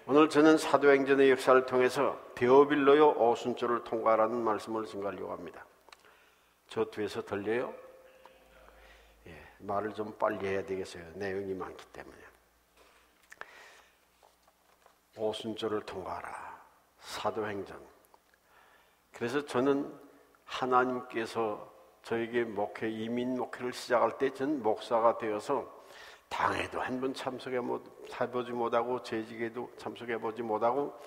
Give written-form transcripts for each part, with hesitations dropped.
오늘 저는 사도행전의 역사를 통해서 데오빌로요 오순절을 통과하라는 말씀을 증거하려고 합니다. 저 뒤에서 들려요? 예, 말을 좀 빨리 해야 되겠어요. 내용이 많기 때문에. 오순절을 통과하라. 사도행전. 그래서 저는 하나님께서 저에게 이민 목회를 시작할 때 전 목사가 되어서 당회도 한 번 참석해보지 못하고 재직에도 참석해보지 못하고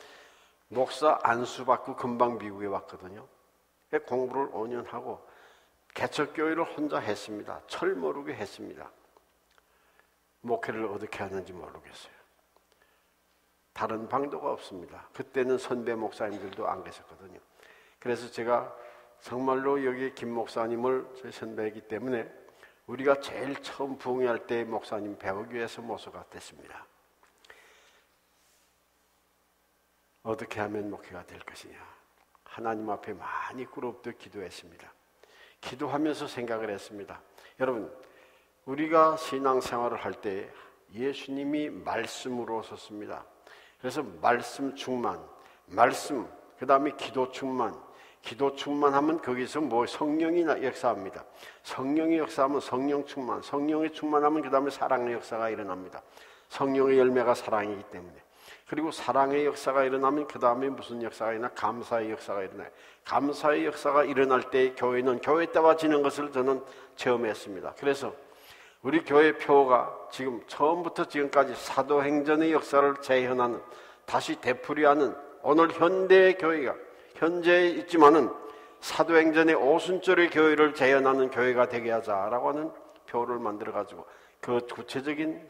목사 안수받고 금방 미국에 왔거든요. 공부를 5년 하고 개척교회를 혼자 했습니다. 철 모르게 했습니다. 목회를 어떻게 하는지 모르겠어요. 다른 방도가 없습니다. 그때는 선배 목사님들도 안 계셨거든요. 그래서 제가 정말로 여기 김 목사님을 제 선배이기 때문에 우리가 제일 처음 부흥회할 때 목사님 배우기 위해서 모셔갔습니다. 어떻게 하면 목회가 될 것이냐. 하나님 앞에 많이 꿇어엎드려 기도했습니다. 기도하면서 생각을 했습니다. 여러분, 우리가 신앙생활을 할 때 예수님이 말씀으로 오셨습니다. 그래서 말씀 충만, 말씀, 그 다음에 기도 충만, 기도 충만하면 거기서 성령이 역사합니다. 성령이 역사하면 성령 충만, 성령이 충만하면 그 다음에 사랑의 역사가 일어납니다. 성령의 열매가 사랑이기 때문에. 그리고 사랑의 역사가 일어나면 그 다음에 무슨 역사가 일어나? 감사의 역사가 일어나요. 감사의 역사가 일어날 때 교회는 교회 따라지는 것을 저는 체험했습니다. 그래서 우리 교회 표가 지금 처음부터 지금까지 사도행전의 역사를 재현하는, 다시 되풀이하는 오늘 현대의 교회가 현재에 있지만은 사도행전의 오순절의 교회를 재현하는 교회가 되게 하자라고 하는 표를 만들어가지고 그 구체적인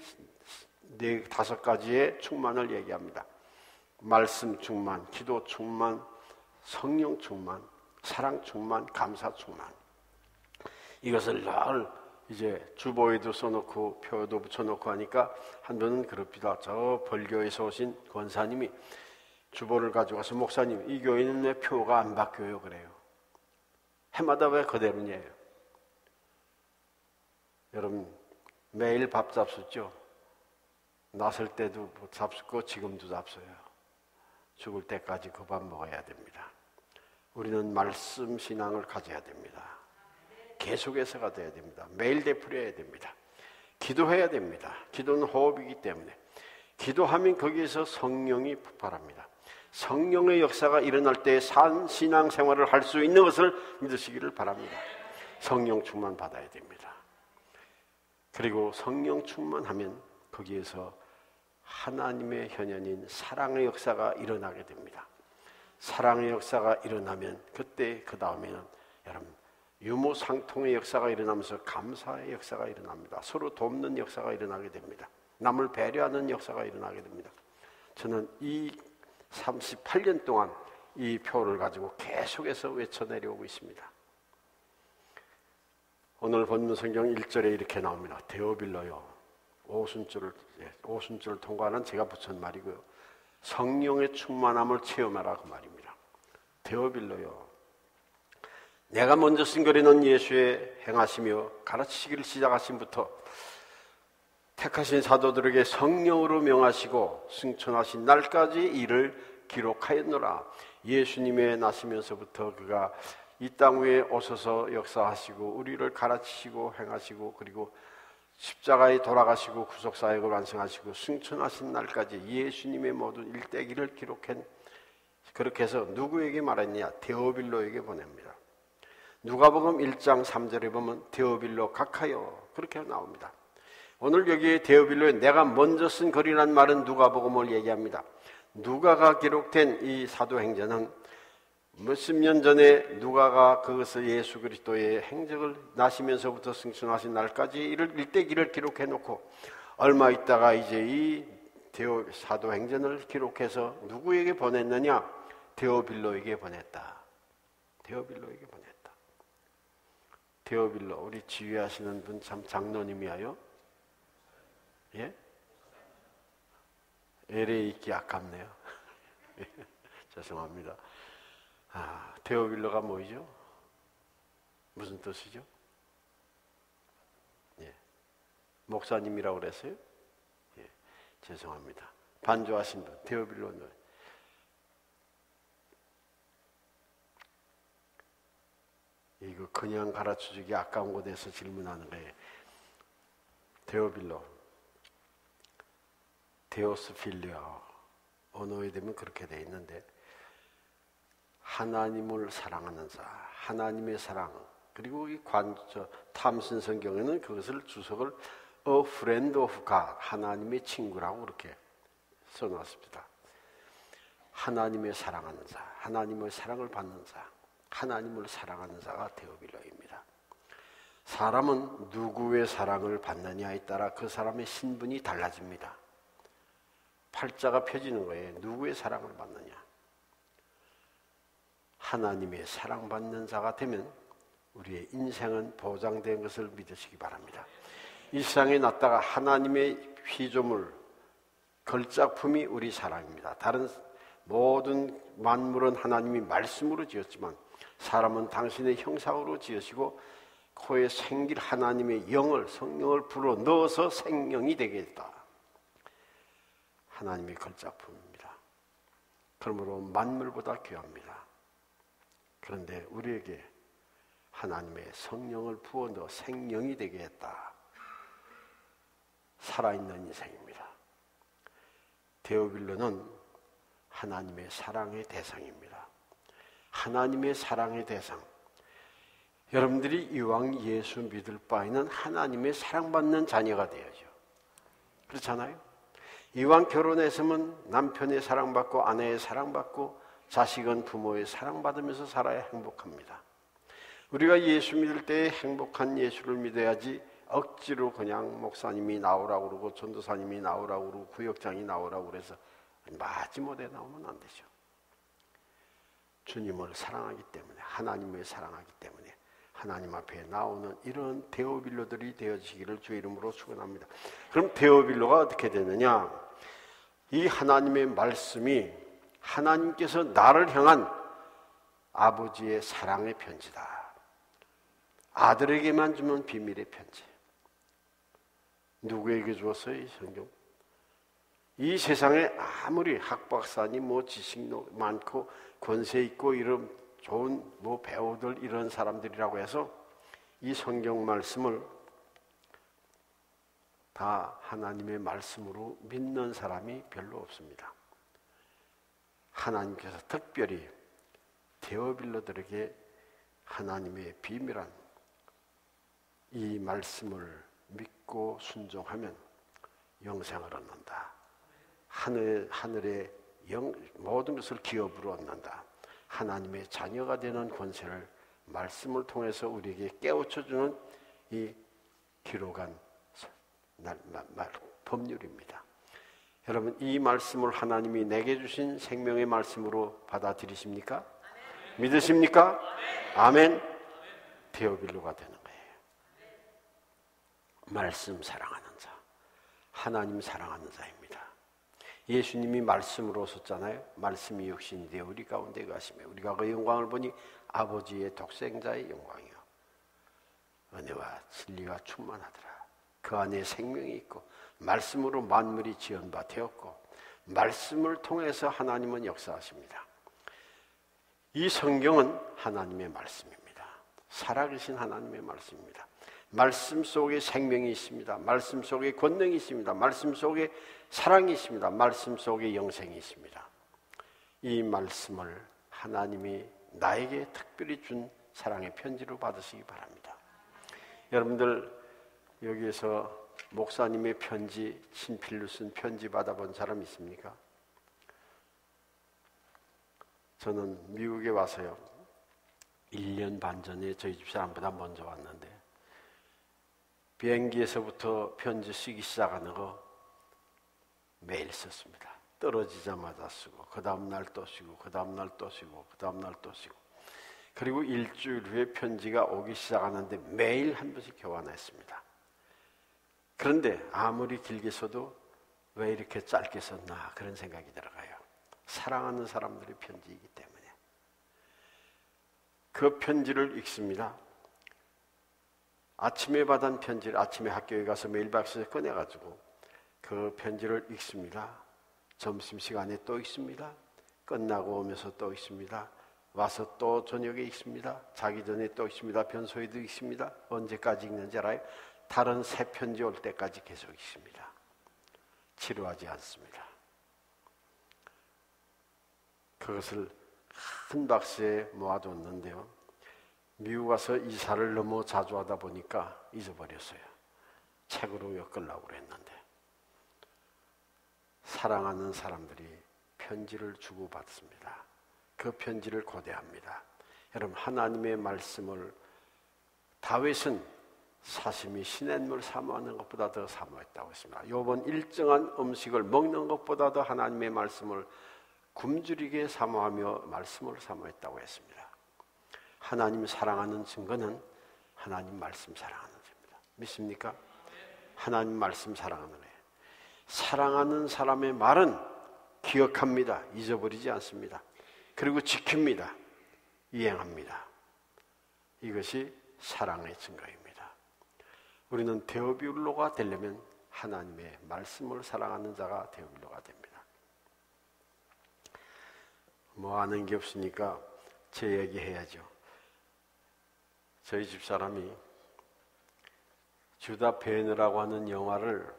5가지의 충만을 얘기합니다. 말씀 충만, 기도 충만, 성령 충만, 사랑 충만, 감사 충만. 이것을 늘 이제 주보에도 써놓고 표에도 붙여놓고 하니까 한 번은 그럽니다. 저 벌교에서 오신 권사님이 주보를 가져가서 목사님, 이 교회는 왜 표가 안 바뀌어요? 그래요. 해마다 왜 그대로냐요? 여러분, 매일 밥 잡수죠? 났을 때도 잡수고 지금도 잡숴요. 죽을 때까지 그 밥 먹어야 됩니다. 우리는 말씀 신앙을 가져야 됩니다. 계속해서가 돼야 됩니다. 매일 되풀이해야 됩니다. 기도해야 됩니다. 기도는 호흡이기 때문에. 기도하면 거기에서 성령이 폭발합니다. 성령의 역사가 일어날 때 신앙생활을 할 수 있는 것을 믿으시기를 바랍니다. 성령 충만 받아야 됩니다. 그리고 성령 충만하면 거기에서 하나님의 현현인 사랑의 역사가 일어나게 됩니다. 사랑의 역사가 일어나면 그때 그 다음에는 여러분 유무상통의 역사가 일어나면서 감사의 역사가 일어납니다. 서로 돕는 역사가 일어나게 됩니다. 남을 배려하는 역사가 일어나게 됩니다. 저는 이 38년 동안 이 표를 가지고 계속해서 외쳐내려오고 있습니다. 오늘 본문 성경 1절에 이렇게 나옵니다. 데오빌로요. 오순절을 통과하는 제가 붙인 말이고요. 성령의 충만함을 체험하라 그 말입니다. 데오빌로요. 내가 먼저 쓴거리는 예수의 행하시며 가르치시기를 시작하신부터 택하신 사도들에게 성령으로 명하시고 승천하신 날까지 이를 기록하였노라. 예수님의 나시면서부터 그가 이 땅 위에 오셔서 역사하시고 우리를 가르치시고 행하시고 그리고 십자가에 돌아가시고 구속사역을 완성하시고 승천하신 날까지 예수님의 모든 일대기를 기록한, 그렇게 해서 누구에게 말했냐? 데오빌로에게 보냅니다. 누가복음 1장 3절에 보면 데오빌로 각하여 그렇게 나옵니다. 오늘 여기에 데오빌로에 내가 먼저 쓴 글이란 말은 누가복음을 얘기합니다. 누가가 기록된 이 사도행전은 몇십 년 전에 누가가 그것을 예수 그리스도의 행적을 나시면서부터 승천하신 날까지 이를 일대기를 기록해 놓고 얼마 있다가 이제 이 사도행전을 기록해서 누구에게 보냈느냐? 데오빌로에게 보냈다. 데오빌로에게 보냈다. 데오빌로, 우리 지휘하시는 분 참 장로님이에요. 예? LA 있기 아깝네요. 죄송합니다. 데오빌로가 뭐죠? 무슨 뜻이죠? 예. 목사님이라고 그랬어요? 예. 죄송합니다. 반주하신 분, 데오빌로 노래. 이거 그냥 가르쳐주기 아까운 곳에서 질문하는 거예요. 데오빌로, 데오스 필리아, 언어에 되면 그렇게 돼 있는데, 하나님을 사랑하는 자, 하나님의 사랑, 그리고 이 탐슨 성경에는 그것을 주석을 A friend of God, 하나님의 친구라고 그렇게 써놨습니다. 하나님의 사랑하는 자, 하나님의 사랑을 받는 자, 하나님을 사랑하는 자가 데오빌로입니다. 사람은 누구의 사랑을 받느냐에 따라 그 사람의 신분이 달라집니다. 팔자가 펴지는 거예요. 누구의 사랑을 받느냐. 하나님의 사랑받는 자가 되면 우리의 인생은 보장된 것을 믿으시기 바랍니다. 이 세상에 났다가 하나님의 피조물, 걸작품이 우리 사람입니다. 다른 모든 만물은 하나님이 말씀으로 지었지만 사람은 당신의 형상으로 지으시고 코에 생길 하나님의 영을, 성령을 불어 넣어서 생명이 되게 했다. 하나님의 걸작품입니다. 그러므로 만물보다 귀합니다. 그런데 우리에게 하나님의 성령을 부어 넣어 생명이 되게 했다. 살아있는 인생입니다. 데오빌로는 하나님의 사랑의 대상입니다. 하나님의 사랑의 대상. 여러분들이 이왕 예수 믿을 바에는 하나님의 사랑받는 자녀가 되어야죠. 그렇잖아요? 이왕 결혼했으면 남편의 사랑받고 아내의 사랑받고 자식은 부모의 사랑받으면서 살아야 행복합니다. 우리가 예수 믿을 때 행복한 예수를 믿어야지 억지로 그냥 목사님이 나오라고 그러고 전도사님이 나오라고 그러고 구역장이 나오라고 그래서 마지못해 나오면 안 되죠. 주님을 사랑하기 때문에, 하나님을 사랑하기 때문에 하나님 앞에 나오는 이런 데오빌로들이 되어지기를 주의 이름으로 축원합니다. 그럼 데오빌로가 어떻게 되느냐? 이 하나님의 말씀이 하나님께서 나를 향한 아버지의 사랑의 편지다. 아들에게만 주는 비밀의 편지. 누구에게 주었어요? 이 성경? 이 세상에 아무리 학박사니 뭐 지식 많고 권세 있고 이런 좋은 뭐 배우들 이런 사람들이라고 해서 이 성경 말씀을 다 하나님의 말씀으로 믿는 사람이 별로 없습니다. 하나님께서 특별히 데오빌로들에게 하나님의 비밀한 이 말씀을 믿고 순종하면 영생을 얻는다. 하늘의 모든 것을 기업으로 얻는다. 하나님의 자녀가 되는 권세를 말씀을 통해서 우리에게 깨우쳐주는 이 기록한 법률입니다. 여러분, 이 말씀을 하나님이 내게 주신 생명의 말씀으로 받아들이십니까? 아멘. 믿으십니까? 아멘. 데오빌로가 되는 거예요. 말씀 사랑하는 자, 하나님 사랑하는 자입니다. 예수님이 말씀으로 오셨잖아요. 말씀이 육신이 되어 우리 가운데 가시며 우리가 그 영광을 보니 아버지의 독생자의 영광이요 은혜와 진리가 충만하더라. 그 안에 생명이 있고 말씀으로 만물이 지은 바 되었고 말씀을 통해서 하나님은 역사하십니다. 이 성경은 하나님의 말씀입니다. 살아계신 하나님의 말씀입니다. 말씀 속에 생명이 있습니다. 말씀 속에 권능이 있습니다. 말씀 속에 사랑이 있습니다. 말씀 속에 영생이 있습니다. 이 말씀을 하나님이 나에게 특별히 준 사랑의 편지로 받으시기 바랍니다. 여러분들 여기에서 목사님의 편지, 친필로 쓴 편지 받아본 사람 있습니까? 저는 미국에 와서요 1년 반 전에 저희 집 사람보다 먼저 왔는데 비행기에서부터 편지 쓰기 시작하는 거 매일 썼습니다. 떨어지자마자 쓰고 그 다음날 또 쓰고 그 다음날 또 쓰고 그 다음날 또 쓰고 그리고 일주일 후에 편지가 오기 시작하는데 매일 한 번씩 교환했습니다. 그런데 아무리 길게 써도 왜 이렇게 짧게 썼나 그런 생각이 들어가요. 사랑하는 사람들의 편지이기 때문에. 그 편지를 읽습니다. 아침에 받은 편지를 아침에 학교에 가서 메일박스에 꺼내가지고 그 편지를 읽습니다. 점심시간에 또 읽습니다. 끝나고 오면서 또 읽습니다. 와서 또 저녁에 읽습니다. 자기 전에 또 읽습니다. 변소에도 읽습니다. 언제까지 읽는지 알아요? 다른 새 편지 올 때까지 계속 읽습니다. 지루하지 않습니다. 그것을 한 박스에 모아뒀는데요. 미국 가서 이사를 너무 자주 하다 보니까 잊어버렸어요. 책으로 엮으려고 했는데 사랑하는 사람들이 편지를 주고받습니다. 그 편지를 고대합니다. 여러분, 하나님의 말씀을 다윗은 사심이 시냇물 사모하는 것보다 더 사모했다고 했습니다. 이번 일정한 음식을 먹는 것보다도 하나님의 말씀을 굶주리게 사모하며 말씀을 사모했다고 했습니다. 하나님 사랑하는 증거는 하나님 말씀 사랑하는 증거입니다. 믿습니까? 하나님 말씀 사랑하는 거예요. 사랑하는 사람의 말은 기억합니다. 잊어버리지 않습니다. 그리고 지킵니다. 이행합니다. 이것이 사랑의 증거입니다. 우리는 데오빌로가 되려면 하나님의 말씀을 사랑하는 자가 데오빌로가 됩니다. 뭐 아는 게 없으니까 제 얘기 해야죠. 저희 집사람이 주다 베너라고 하는 영화를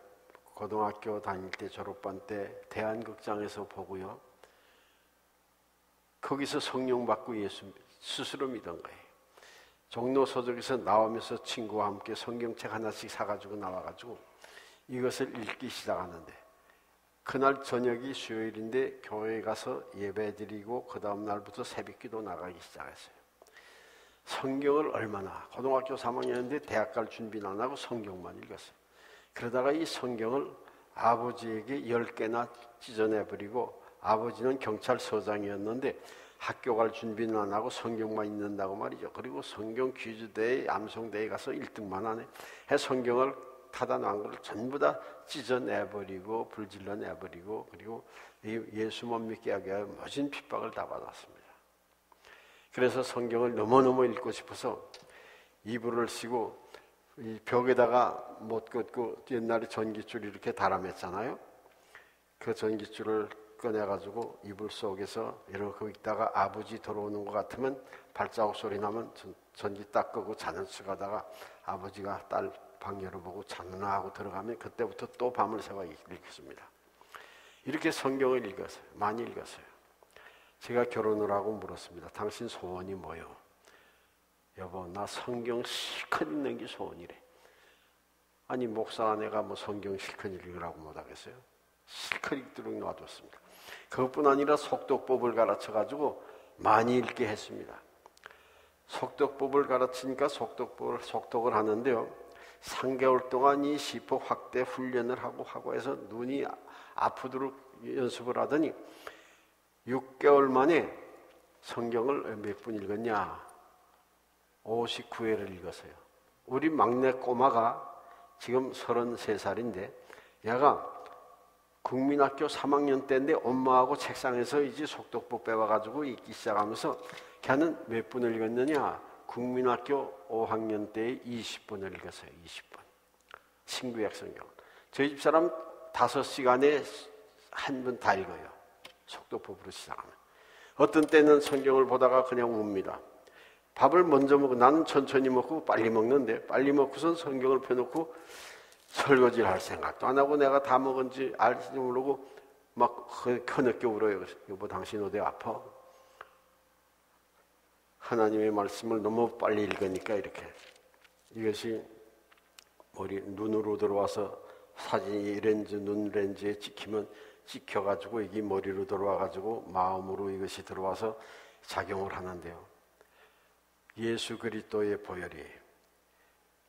고등학교 다닐 때 졸업반 때 대한극장에서 보고요. 거기서 성령 받고 예수 스스로 믿은 거예요. 종로서적에서 나오면서 친구와 함께 성경책 하나씩 사가지고 나와가지고 이것을 읽기 시작하는데 그날 저녁이 수요일인데 교회에 가서 예배드리고 그 다음 날부터 새벽기도 나가기 시작했어요. 성경을 얼마나 고등학교 3학년인데 대학 갈 준비는 안 하고 성경만 읽었어요. 그러다가 이 성경을 아버지에게 10개나 찢어내버리고 아버지는 경찰서장이었는데 학교 갈 준비는 안 하고 성경만 읽는다고 말이죠. 그리고 성경 퀴즈대회, 암송대회 가서 1등만 하네. 성경을 타다 놓은 걸 전부 다 찢어내버리고 불질러 내버리고 그리고 예수 못 믿게 하게 하여 모진 핍박을 다 받았습니다. 그래서 성경을 너무너무 읽고 싶어서 이불을 쓰고 이 벽에다가 못 걷고 옛날에 전깃줄 이렇게 달아맸잖아요. 그 전깃줄을 꺼내가지고 이불 속에서 이러고 있다가 아버지 들어오는 것 같으면 발자국 소리 나면 전기 딱 끄고 자는 척 하다가 아버지가 딸 방 열어보고 자누나 하고 들어가면 그때부터 또 밤을 새워 읽습니다. 이렇게 성경을 읽었어요. 많이 읽었어요. 제가 결혼을 하고 물었습니다. 당신 소원이 뭐요? 여보, 나 성경 실컷 읽는 게 소원이래. 아니 목사 아내가 뭐 성경 실컷 읽으라고 못하겠어요? 실컷 읽도록 놔뒀습니다. 그것뿐 아니라 속독법을 가르쳐가지고 많이 읽게 했습니다. 속독법을 가르치니까 속독을 하는데요. 3개월 동안 이 시포 확대 훈련을 하고 해서 눈이 아프도록 연습을 하더니 6개월 만에 성경을 몇 분 읽었냐? 59회를 읽었어요. 우리 막내 꼬마가 지금 33살인데 얘가 국민학교 3학년 때인데 엄마하고 책상에서 이제 속독법 배워가지고 읽기 시작하면서 걔는 몇 분을 읽었느냐? 국민학교 5학년 때에 20분을 읽었어요. 20분. 신구약 성경. 저희 집사람 5시간에 한 번 다 읽어요. 속독법으로 시작하면. 어떤 때는 성경을 보다가 그냥 웁니다. 밥을 먼저 먹고 나는 천천히 먹고 빨리 먹는데 빨리 먹고선 성경을 펴놓고 설거지를 할 생각도 안 하고 내가 다 먹은지 알지도 모르고 막 흐느껴 울어요. 여보 당신 어디 아파? 하나님의 말씀을 너무 빨리 읽으니까 이렇게 이것이 머리 눈으로 들어와서 사진이 렌즈 눈 렌즈에 찍히면 찍혀가지고 이게 머리로 들어와가지고 마음으로 이것이 들어와서 작용을 하는데요. 예수 그리스도의 보혈이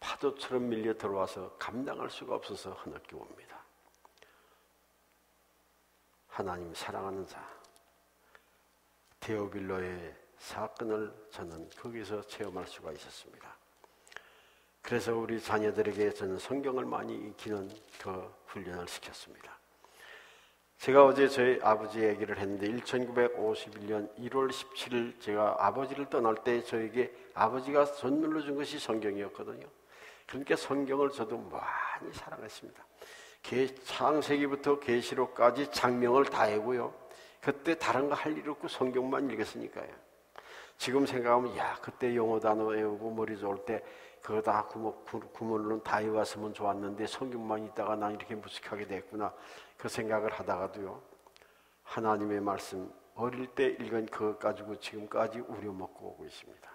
파도처럼 밀려 들어와서 감당할 수가 없어서 흐느껴 옵니다. 하나님 사랑하는 자 데오빌로의 사건을 저는 거기서 체험할 수가 있었습니다. 그래서 우리 자녀들에게 저는 성경을 많이 익히는 그 훈련을 시켰습니다. 제가 어제 저희 아버지 얘기를 했는데 1951년 1월 17일 제가 아버지를 떠날 때 저에게 아버지가 선물로 준 것이 성경이었거든요. 그러니까 성경을 저도 많이 사랑했습니다. 창세기부터 계시록까지 장명을 다 외고요. 그때 다른 거 할 일 없고 성경만 읽었으니까요. 지금 생각하면 그때 영어 단어 외우고 머리 좋을 때 그거 다 구문론 다 외웠으면 좋았는데 성경만 있다가 난 이렇게 무식하게 됐구나. 그 생각을 하다가도요. 하나님의 말씀 어릴 때 읽은 그것 가지고 지금까지 우려먹고 오고 있습니다.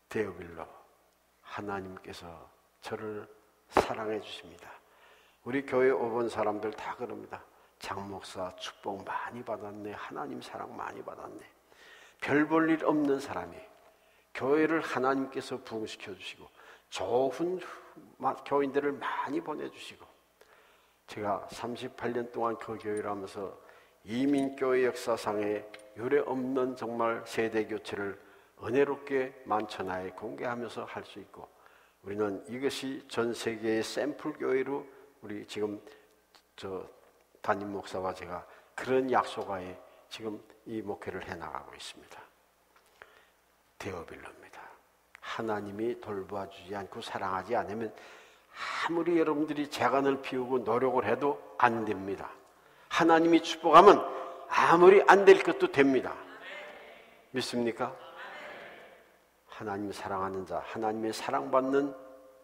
데오빌로 하나님께서 저를 사랑해 주십니다. 우리 교회 오본 사람들 다 그럽니다. 장 목사 축복 많이 받았네. 하나님 사랑 많이 받았네. 별 볼 일 없는 사람이 교회를 하나님께서 부흥시켜 주시고 좋은 교인들을 많이 보내주시고 제가 38년 동안 그 교회를 하면서 이민교회 역사상에 유례 없는 정말 세대교체를 은혜롭게 만천하에 공개하면서 할 수 있고 우리는 이것이 전 세계의 샘플 교회로 우리 지금 담임 목사와 제가 그런 약속하에 지금 이 목회를 해나가고 있습니다. 데오빌로입니다. 하나님이 돌봐주지 않고 사랑하지 않으면 아무리 여러분들이 재간을 피우고 노력을 해도 안 됩니다. 하나님이 축복하면 아무리 안 될 것도 됩니다. 믿습니까? 하나님 사랑하는 자, 하나님의 사랑받는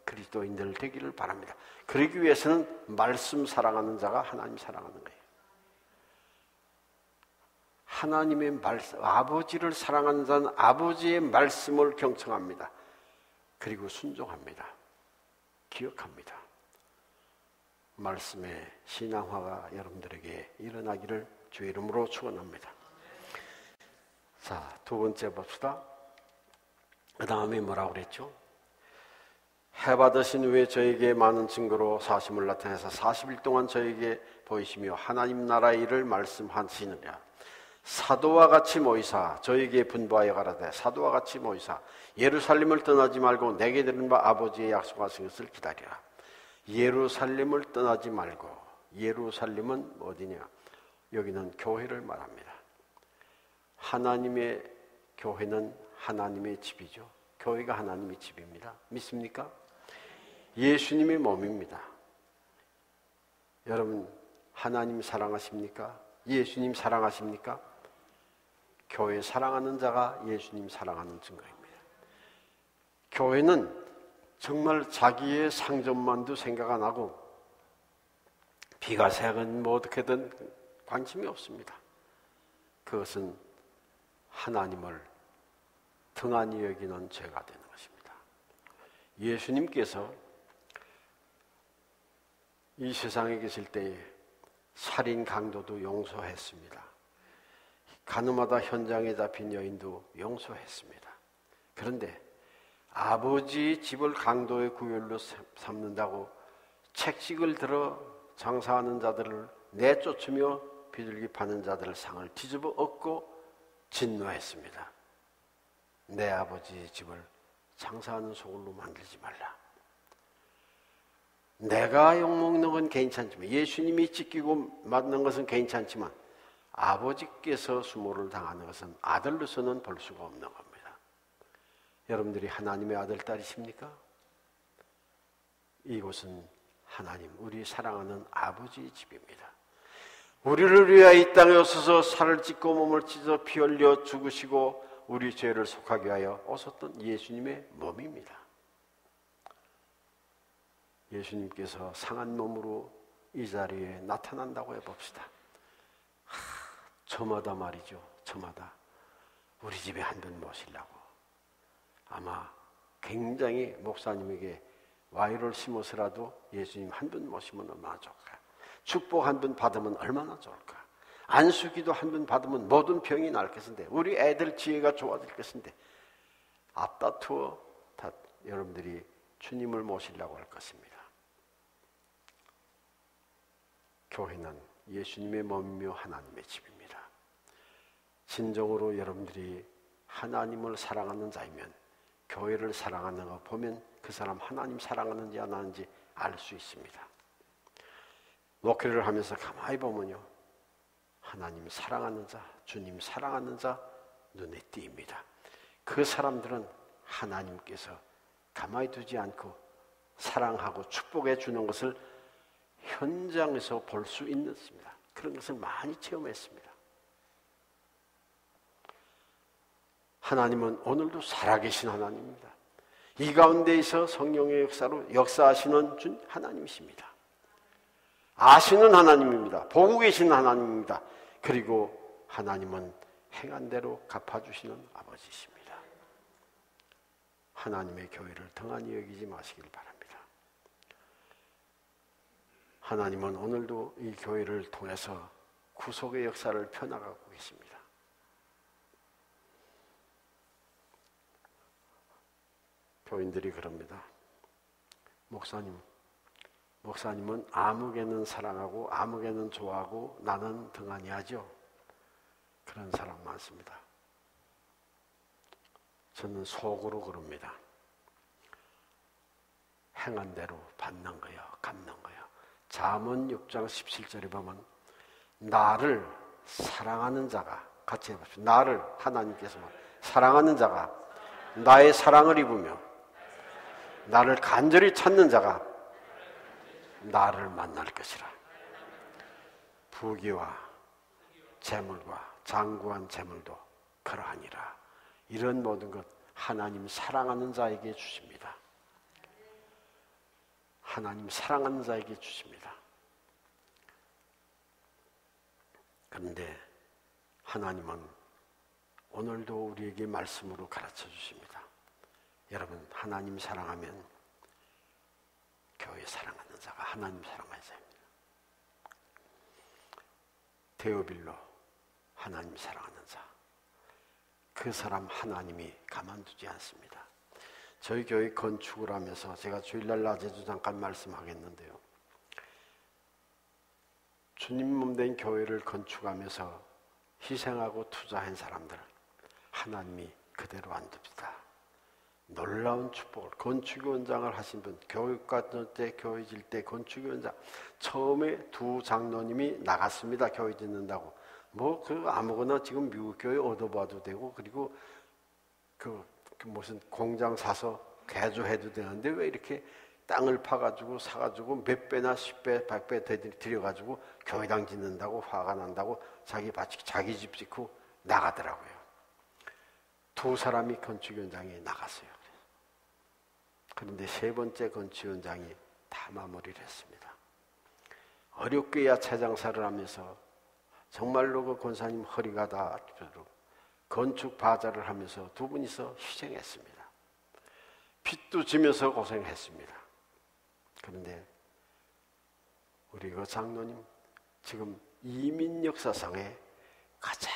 그리스도인들 되기를 바랍니다. 그러기 위해서는 말씀 사랑하는 자가 하나님 사랑하는 거예요. 하나님의 말씀, 아버지를 사랑하는 자는 아버지의 말씀을 경청합니다. 그리고 순종합니다. 기억합니다. 말씀의 신앙화가 여러분들에게 일어나기를 주의 이름으로 축원합니다. 자, 두 번째 봅시다. 그 다음에 뭐라고 그랬죠? 해 받으신 후에 저에게 많은 증거로 사심을 나타내서 40일 동안 저에게 보이시며 하나님 나라의 일을 말씀하시느냐. 사도와 같이 모이사 저에게 분부하여 가라되 사도와 같이 모이사 예루살렘을 떠나지 말고 내게 들은 바 아버지의 약속하신 것을 기다리라. 예루살렘을 떠나지 말고, 예루살렘은 어디냐? 여기는 교회를 말합니다. 하나님의 교회는 하나님의 집이죠. 교회가 하나님의 집입니다. 믿습니까? 예수님의 몸입니다. 여러분 하나님 사랑하십니까? 예수님 사랑하십니까? 교회 사랑하는 자가 예수님 사랑하는 증거입니다. 교회는 정말 자기의 상점만도 생각 안 하고 비가 새건 뭐 어떻게든 관심이 없습니다. 그것은 하나님을 등한히 여기는 죄가 되는 것입니다. 예수님께서 이 세상에 계실 때에 살인 강도도 용서했습니다. 가늠하다 현장에 잡힌 여인도 용서했습니다. 그런데 아버지 집을 강도의 구별로 삼는다고 책식을 들어 장사하는 자들을 내쫓으며 비둘기 파는 자들을 상을 뒤집어 엎고 진노했습니다. 내 아버지 집을 장사하는 소굴로 만들지 말라. 내가 욕먹는 건 괜찮지만, 예수님이 찢기고 맞는 것은 괜찮지만 아버지께서 수모를 당하는 것은 아들로서는 볼 수가 없는 겁니다. 여러분들이 하나님의 아들, 딸이십니까? 이곳은 하나님, 우리 사랑하는 아버지의 집입니다. 우리를 위하여 이 땅에 오셔서 살을 찢고 몸을 찢어 피 흘려 죽으시고 우리 죄를 속하게 하여 오셨던 예수님의 몸입니다. 예수님께서 상한 몸으로 이 자리에 나타난다고 해봅시다. 저마다 말이죠. 저마다 우리 집에 한 분 모시려고 아마 굉장히 목사님에게 와이를 심어서라도 예수님 한 분 모시면 얼마나 좋을까. 축복 한 분 받으면 얼마나 좋을까. 안수기도 한 분 받으면 모든 병이 날 것인데, 우리 애들 지혜가 좋아질 것인데, 앞다투어 다 여러분들이 주님을 모시려고 할 것입니다. 교회는 예수님의 몸이며 하나님의 집입니다. 진정으로 여러분들이 하나님을 사랑하는 자이면 교회를 사랑하는 거 보면 그 사람 하나님 사랑하는지 안 하는지 알 수 있습니다. 목회를 하면서 가만히 보면요, 하나님 사랑하는 자, 주님 사랑하는 자 눈에 띕니다. 그 사람들은 하나님께서 가만히 두지 않고 사랑하고 축복해 주는 것을 현장에서 볼 수 있습니다. 그런 것을 많이 체험했습니다. 하나님은 오늘도 살아계신 하나님입니다. 이 가운데에서 성령의 역사로 역사하시는 준 하나님이십니다. 아시는 하나님입니다. 보고 계신 하나님입니다. 그리고 하나님은 행한 대로 갚아주시는 아버지십니다. 하나님의 교회를 등한히 여기지 마시길 바랍니다. 하나님은 오늘도 이 교회를 통해서 구속의 역사를 펴나가고 계십니다. 교인들이 그럽니다. 목사님은 아무개는 사랑하고 아무개는 좋아하고 나는 등한히 하죠. 그런 사람 많습니다. 저는 속으로 그럽니다. 행한 대로 받는 거요, 갚는 거요. 잠언 6장 17절에 보면 나를 사랑하는 자가, 같이 해봅시다. 나를 하나님께서 사랑하는 자가 나의 사랑을 입으며 나를 간절히 찾는 자가 나를 만날 것이라. 부귀와 재물과 장구한 재물도 그러하니라. 이런 모든 것 하나님 사랑하는 자에게 주십니다. 하나님 사랑하는 자에게 주십니다. 그런데 하나님은 오늘도 우리에게 말씀으로 가르쳐 주십니다. 여러분, 하나님 사랑하면 교회 사랑하는 자가 하나님 사랑하는 자입니다. 데오빌로 하나님 사랑하는 자, 그 사람 하나님이 가만두지 않습니다. 저희 교회 건축을 하면서 제가 주일날 낮에도 잠깐 말씀하겠는데요, 주님 몸된 교회를 건축하면서 희생하고 투자한 사람들 하나님이 그대로 안 둡니다. 놀라운 축복을, 건축위원장을 하신 분, 교육과 때 교회 질 때 건축위원장, 처음에 두 장로님이 나갔습니다. 교회 짓는다고. 아무거나 지금 미국 교회 얻어봐도 되고, 그리고 그 무슨 공장 사서 개조해도 되는데 왜 이렇게 땅을 파가지고 사가지고 몇 배나 10배, 100배 들여가지고 교회당 짓는다고 화가 난다고 자기 집 짓고 나가더라고요. 두 사람이 건축위원장에 나갔어요. 그런데 세 번째 건축위원장이 다 마무리를 했습니다. 어렵게 야채장사를 하면서 정말로 그 권사님 허리가 다 아프도록 건축 바자를 하면서 두 분이서 희생했습니다. 빚도 지면서 고생했습니다. 그런데 우리 그 장로님 지금 이민 역사상에 가장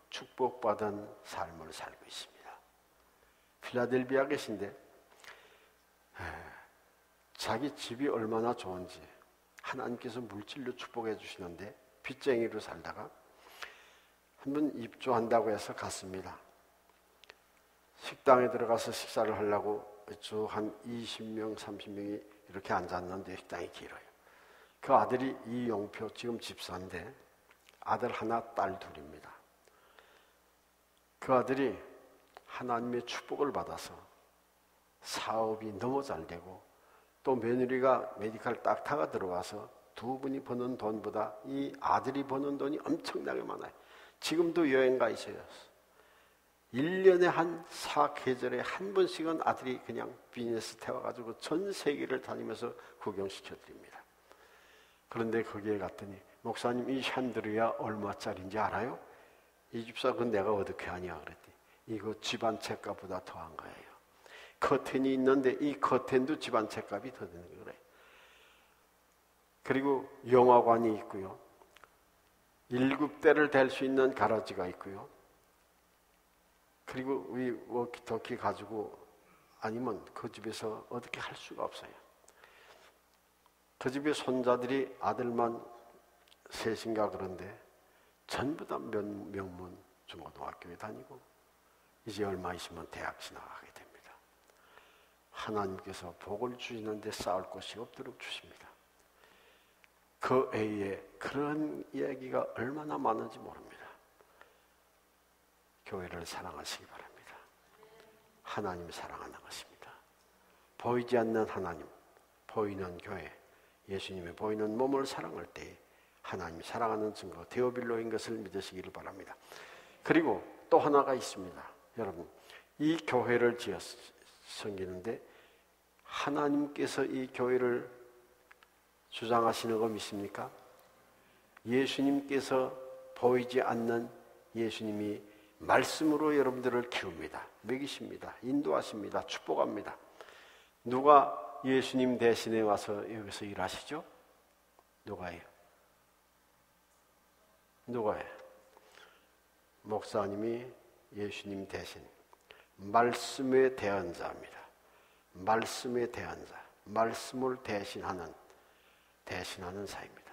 축복받은 삶을 살고 있습니다. 필라델피아 계신데 자기 집이 얼마나 좋은지 하나님께서 물질로 축복해 주시는데 빚쟁이로 살다가 한번 입주한다고 해서 갔습니다. 식당에 들어가서 식사를 하려고 쭉 한 20명, 30명이 이렇게 앉았는데 식당이 길어요. 그 아들이 이용표, 지금 집사인데 아들 하나, 딸 둘입니다. 그 아들이 하나님의 축복을 받아서 사업이 너무 잘 되고 또 며느리가 메디칼 닥터가 들어와서 두 분이 버는 돈보다 이 아들이 버는 돈이 엄청나게 많아요. 지금도 여행 가 있어요. 1년에 한 4계절에 한 번씩은 아들이 그냥 비즈니스 태워가지고 전 세계를 다니면서 구경시켜 드립니다. 그런데 거기에 갔더니 목사님 이 샨드리아 얼마짜리인지 알아요? 이 집사 그건 내가 어떻게 하냐 그랬더니 이거 집안 책값보다 더한 거예요. 커튼이 있는데 이 커튼도 집안 책값이 더 드는 거래요. 그리고 영화관이 있고요. 7대를 댈 수 있는 가라지가 있고요. 그리고 이 워키토키 가지고 아니면 그 집에서 어떻게 할 수가 없어요. 그 집의 손자들이 아들만 셋인가 그런데 전부 다 명문 중고등학교에 다니고 이제 얼마 있으면 대학 진학하게 됩니다. 하나님께서 복을 주시는데 쌓을 곳이 없도록 주십니다. 그 애에 그런 이야기가 얼마나 많은지 모릅니다. 교회를 사랑하시기 바랍니다. 하나님 사랑하는 것입니다. 보이지 않는 하나님, 보이는 교회, 예수님의 보이는 몸을 사랑할 때 하나님이 사랑하는 증거 데오빌로인 것을 믿으시기를 바랍니다. 그리고 또 하나가 있습니다. 여러분, 이 교회를 지어 섬기는데 하나님께서 이 교회를 주장하시는 거 믿습니까? 예수님께서 보이지 않는 예수님이 말씀으로 여러분들을 키웁니다. 먹이십니다. 인도하십니다. 축복합니다. 누가 예수님 대신에 와서 여기서 일하시죠? 누가요? 누가요? 목사님이 예수님 대신 말씀의 대언자입니다. 말씀의 대언자, 말씀을 대신하는 사입니다.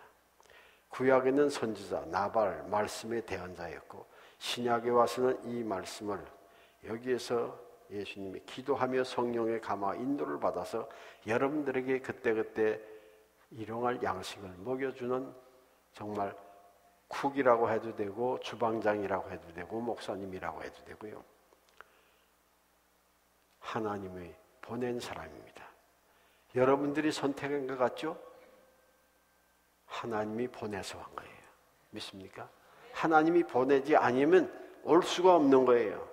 구약에는 선지자 나발 말씀의 대언자였고 신약에 와서는 이 말씀을 여기에서 예수님이 기도하며 성령의 감화 인도를 받아서 여러분들에게 그때그때 일용할 양식을 먹여주는 정말 쿡이라고 해도 되고 주방장이라고 해도 되고 목사님이라고 해도 되고요. 하나님이 보낸 사람입니다. 여러분들이 선택한 것 같죠? 하나님이 보내서 한 거예요. 믿습니까? 하나님이 보내지 아니면 올 수가 없는 거예요.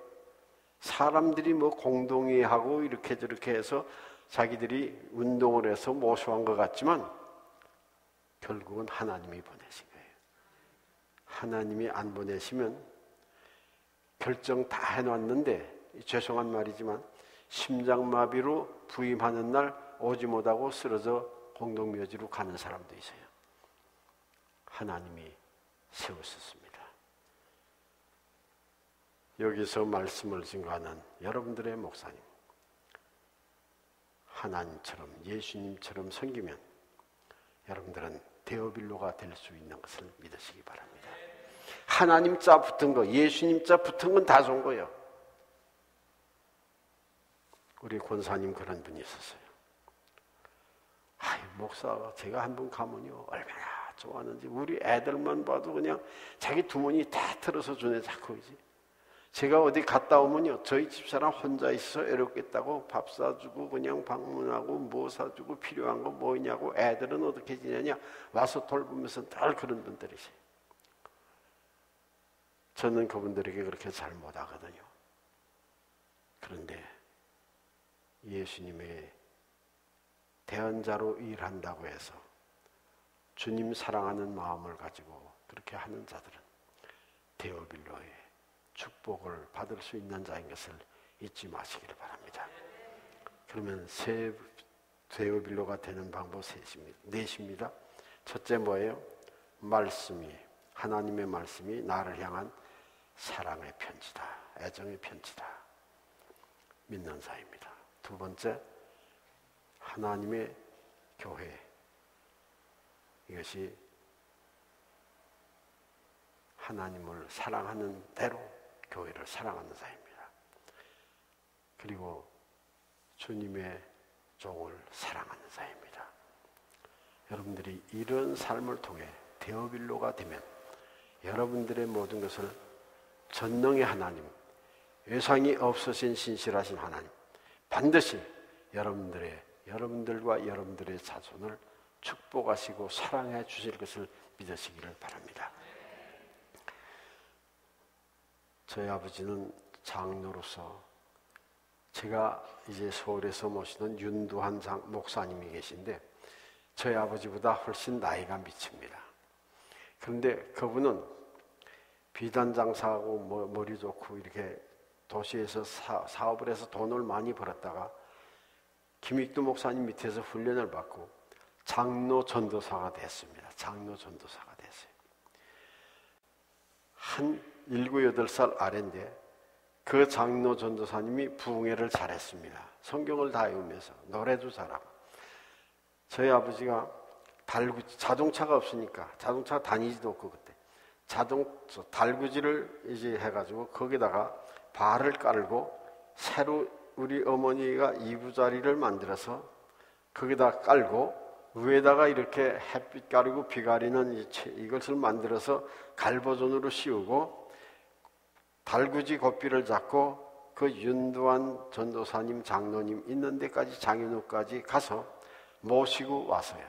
사람들이 뭐 공동의 하고 이렇게 저렇게 해서 자기들이 운동을 해서 모수한 것 같지만 결국은 하나님이 보내신 거예요. 하나님이 안 보내시면 결정 다 해놨는데 죄송한 말이지만 심장마비로 부임하는 날 오지 못하고 쓰러져 공동묘지로 가는 사람도 있어요. 하나님이 세우셨습니다. 여기서 말씀을 증거하는 여러분들의 목사님, 하나님처럼 예수님처럼 섬기면 여러분들은 데오빌로가 될 수 있는 것을 믿으시기 바랍니다. 하나님 자 붙은 거, 예수님 자 붙은 건 다 좋은 거예요. 우리 권사님 그런 분이 있었어요. 목사 제가 한 번 가면요 얼마나 좋아하는지 우리 애들만 봐도 그냥 자기 두머니 다 틀어서 주네 자꾸 이제. 제가 어디 갔다 오면요 저희 집사람 혼자 있어 외롭겠다고 밥 사주고 그냥 방문하고 뭐 사주고 필요한 거 뭐 있냐고 애들은 어떻게 지내냐 와서 돌보면서 늘 그런 분들이세요. 저는 그분들에게 그렇게 잘 못하거든요. 그런데 예수님의 대언자로 일한다고 해서 주님 사랑하는 마음을 가지고 그렇게 하는 자들은 데오빌로의 축복을 받을 수 있는 자인 것을 잊지 마시기를 바랍니다. 그러면 새 데오빌로가 되는 방법 넷입니다. 첫째 뭐예요? 말씀이 하나님의 말씀이 나를 향한 사랑의 편지다. 애정의 편지다. 믿는 자입니다. 두 번째 하나님의 교회 이것이 하나님을 사랑하는 대로 교회를 사랑하는 자입니다. 그리고 주님의 종을 사랑하는 자입니다. 여러분들이 이런 삶을 통해 데오빌로가 되면 여러분들의 모든 것을 전능의 하나님, 외상이 없으신 신실하신 하나님 반드시 여러분들과 여러분들의 자손을 축복하시고 사랑해 주실 것을 믿으시기를 바랍니다. 저희 아버지는 장로로서 제가 이제 서울에서 모시는 윤두한 목사님이 계신데 저희 아버지보다 훨씬 나이가 미칩니다. 그런데 그분은 비단 장사하고 머리 좋고 이렇게 도시에서 사업을 해서 돈을 많이 벌었다가 김익두 목사님 밑에서 훈련을 받고 장로 전도사가 됐습니다. 장로 전도사가 됐어요. 한 7, 8살 아래인데 그 장로 전도사님이 부흥회를 잘했습니다. 성경을 다 외우면서 노래도 잘하고 저희 아버지가 자동차가 없으니까 자동차 다니지도 없고 그때 달구지를 이제 해가지고 거기다가 발을 깔고 새로 우리 어머니가 이부자리를 만들어서 거기다 깔고 위에다가 이렇게 햇빛 가리고 비 가리는 이것을 만들어서 갈보존으로 씌우고 달구지 고삐를 잡고 그 윤두환 전도사님, 장로님 있는 데까지 장현우까지 가서 모시고 왔어요.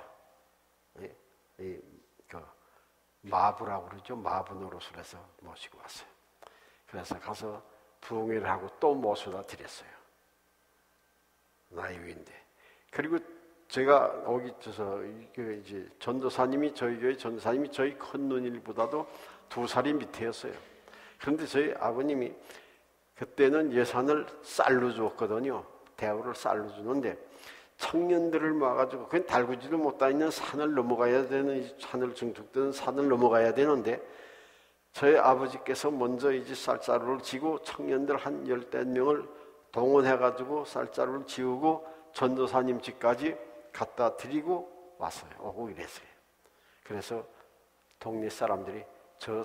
그 마부라고 그러죠. 마부 노릇을 해서 모시고 왔어요. 그래서 가서 부흥회를 하고 또 모셔다 드렸어요. 나이 위인데. 그리고 제가 여기 있어서 이제 전도사님이 저희 교회 전도사님이 저희 큰 누님보다도 2살이 밑에였어요. 그런데 저희 아버님이 그때는 예산을 쌀로 줬거든요. 대우를 쌀로 주는데 청년들을 모아가지고 그냥 달구지도 못 다니는 산을 넘어가야 되는 산을 중축되는 산을 넘어가야 되는데 저희 아버지께서 먼저 이제 쌀자루를 지고 청년들 한 10명을 동원해가지고 쌀자루를 지우고 전도사님 집까지 갖다 드리고 왔어요. 오고 이랬어요. 그래서 동네 사람들이 저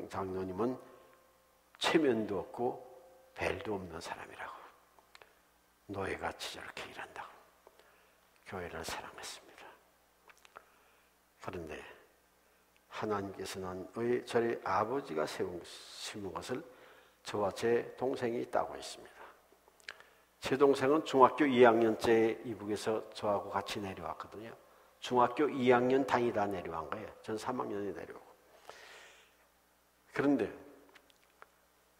장로님은 체면도 없고 벨도 없는 사람이라고, 노예같이 저렇게 일한다고 교회를 사랑했습니다. 그런데 하나님께서는 저희 아버지가 심은 것을 저와 제 동생이 따고 있습니다. 제 동생은 중학교 2학년째 이북에서 저하고 같이 내려왔거든요. 중학교 2학년 다니다 내려온 거예요. 전 3학년에 내려오고. 그런데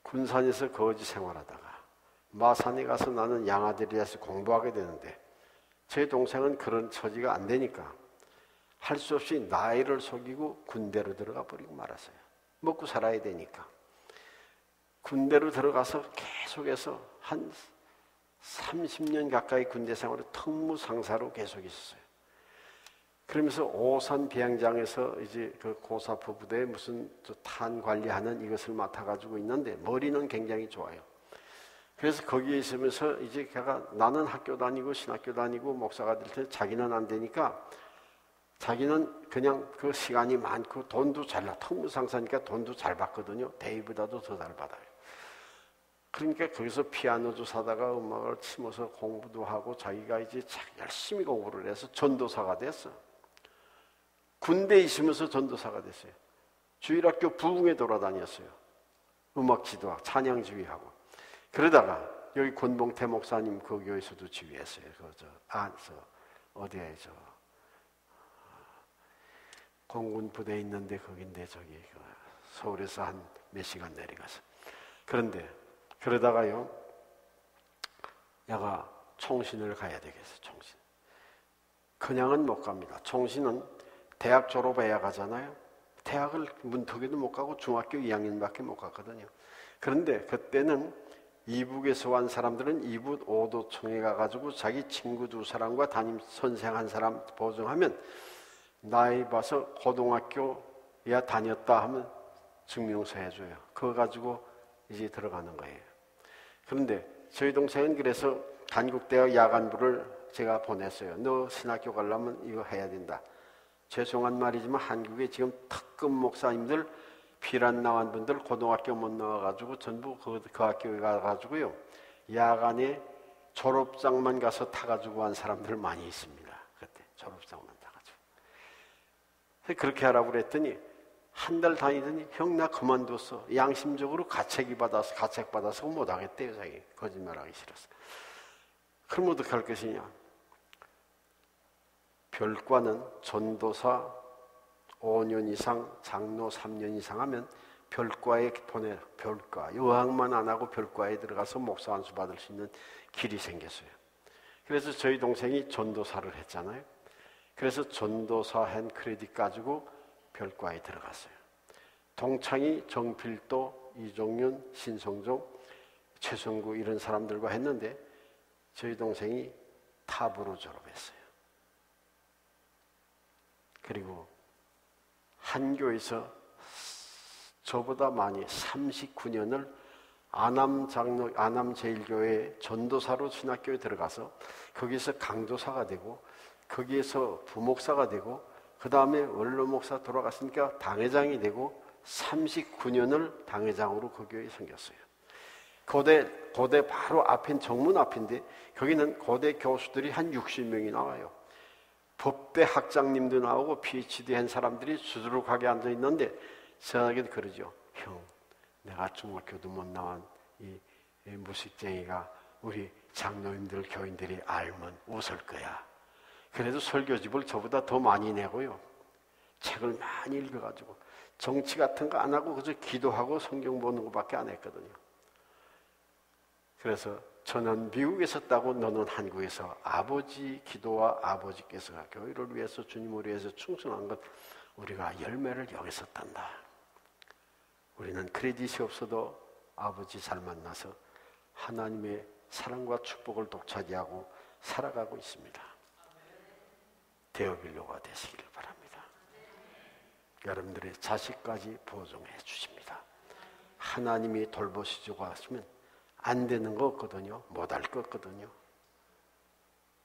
군산에서 거지 생활하다가 마산에 가서 나는 양아들이라서 공부하게 되는데 제 동생은 그런 처지가 안 되니까 할 수 없이 나이를 속이고 군대로 들어가 버리고 말았어요. 먹고 살아야 되니까. 군대로 들어가서 계속해서 한 30년 가까이 군대 생활을 특무상사로 계속 있었어요. 그러면서 오산 비행장에서 이제 그 고사포 부대에 무슨 탄 관리하는 이것을 맡아가지고 있는데 머리는 굉장히 좋아요. 그래서 거기에 있으면서 이제 걔가 나는 학교 다니고 신학교 다니고 목사가 될 때 자기는 안 되니까 자기는 그냥 그 시간이 많고 돈도 잘 나. 특무상사니까 돈도 잘 받거든요. 대위보다도 더 잘 받아요. 그러니까 거기서 피아노도 사다가 음악을 치면서 공부도 하고 자기가 이제 열심히 공부를 해서 전도사가 됐어. 군대에 있으면서 전도사가 됐어요. 주일학교 부흥회 돌아다녔어요. 음악 지도하고 찬양 지휘하고. 그러다가 여기 권봉태 목사님 그 교회에서도 지휘했어요. 어디에 공군 부대에 있는데 거긴데 저기 서울에서 한 몇 시간 내려가서. 그런데 그러다가요, 내가 총신을 가야 되겠어. 총신. 그냥은 못 갑니다. 총신은 대학 졸업해야 가잖아요. 대학을 문턱에도 못 가고 중학교 2학년밖에 못 갔거든요. 그런데 그때는 이북에서 온 사람들은 이북 오도청에 가가지고 자기 친구 2사람과 담임 선생 1사람 보증하면 나이 봐서 고등학교야 다녔다 하면 증명서 해줘요. 그거 가지고 이제 들어가는 거예요. 그런데 저희 동생은 그래서 단국대학 야간부를 제가 보냈어요. 너 신학교 가려면 이거 해야 된다. 죄송한 말이지만 한국에 지금 특급 목사님들 피란 나온 분들 고등학교 못 나와가지고 전부 그 학교에 가가지고요, 야간에 졸업장만 가서 타가지고 간 사람들 많이 있습니다. 그때 졸업장만 타가지고. 그렇게 하라고 그랬더니 한 달 다니더니 형 나 그만뒀어. 양심적으로 가책 받아서 못 하겠대요. 자기 거짓말하기 싫어서. 그럼 어떻게 할 것이냐? 별과는 전도사 5년 이상, 장로 3년 이상 하면 별과에 보내. 별과 의학만 안 하고 별과에 들어가서 목사 안수 받을 수 있는 길이 생겼어요. 그래서 저희 동생이 전도사를 했잖아요. 그래서 전도사 한 크레딧 가지고 별과에 들어갔어요. 동창이 정필도, 이종윤, 신성종, 최성구 이런 사람들과 했는데 저희 동생이 탑으로 졸업했어요. 그리고 한 교회에서 저보다 많이 39년을 안암제일교회 전도사로 신학교에 들어가서 거기서 강도사가 되고 거기에서 부목사가 되고 그 다음에 원로목사 돌아갔으니까 당회장이 되고 39년을 당회장으로 그 교회에 섬겼어요. 고대 바로 앞인 정문 앞인데 거기는 고대 교수들이 한 60명이 나와요. 법대 학장님도 나오고 PhD 한 사람들이 수두룩하게 앉아 있는데 저에게 그러죠. 형, 내가 중학교도 못 나온 이 이 무식쟁이가 우리 장로님들, 교인들이 알면 웃을 거야. 그래도 설교집을 저보다 더 많이 내고요. 책을 많이 읽어가지고 정치 같은 거 안 하고 그저 기도하고 성경 보는 것밖에 안 했거든요. 그래서 저는 미국에 있었다고 너는 한국에서 아버지 기도와 아버지께서 교회를 위해서 주님을 위해서 충성한 것 우리가 열매를 여기서 딴다. 우리는 크레딧이 없어도 아버지 잘 만나서 하나님의 사랑과 축복을 독차지하고 살아가고 있습니다. 데어빌로가 되시길 바랍니다. 여러분들의 자식까지 보존해 주십니다. 하나님이 돌보시자고 하시면 안 되는 거 없거든요. 못할 거 없거든요.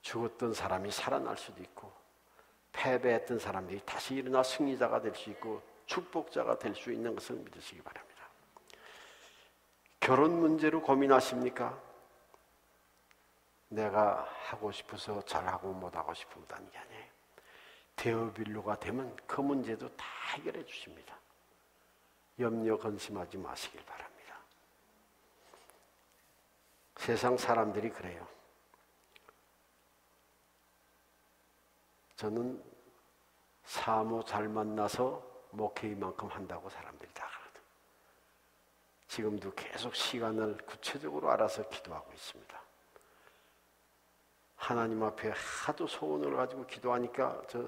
죽었던 사람이 살아날 수도 있고 패배했던 사람들이 다시 일어나 승리자가 될 수 있고 축복자가 될 수 있는 것을 믿으시기 바랍니다. 결혼 문제로 고민하십니까? 내가 하고 싶어서 잘하고 못하고 싶은다는 게 아니에요. 데어빌로가 되면 그 문제도 다 해결해 주십니다. 염려 근심하지 마시길 바랍니다. 세상 사람들이 그래요. 저는 사모 잘 만나서 목회 이만큼 한다고 사람들이 다 그러거든. 지금도 계속 시간을 구체적으로 알아서 기도하고 있습니다. 하나님 앞에 하도 소원을 가지고 기도하니까 저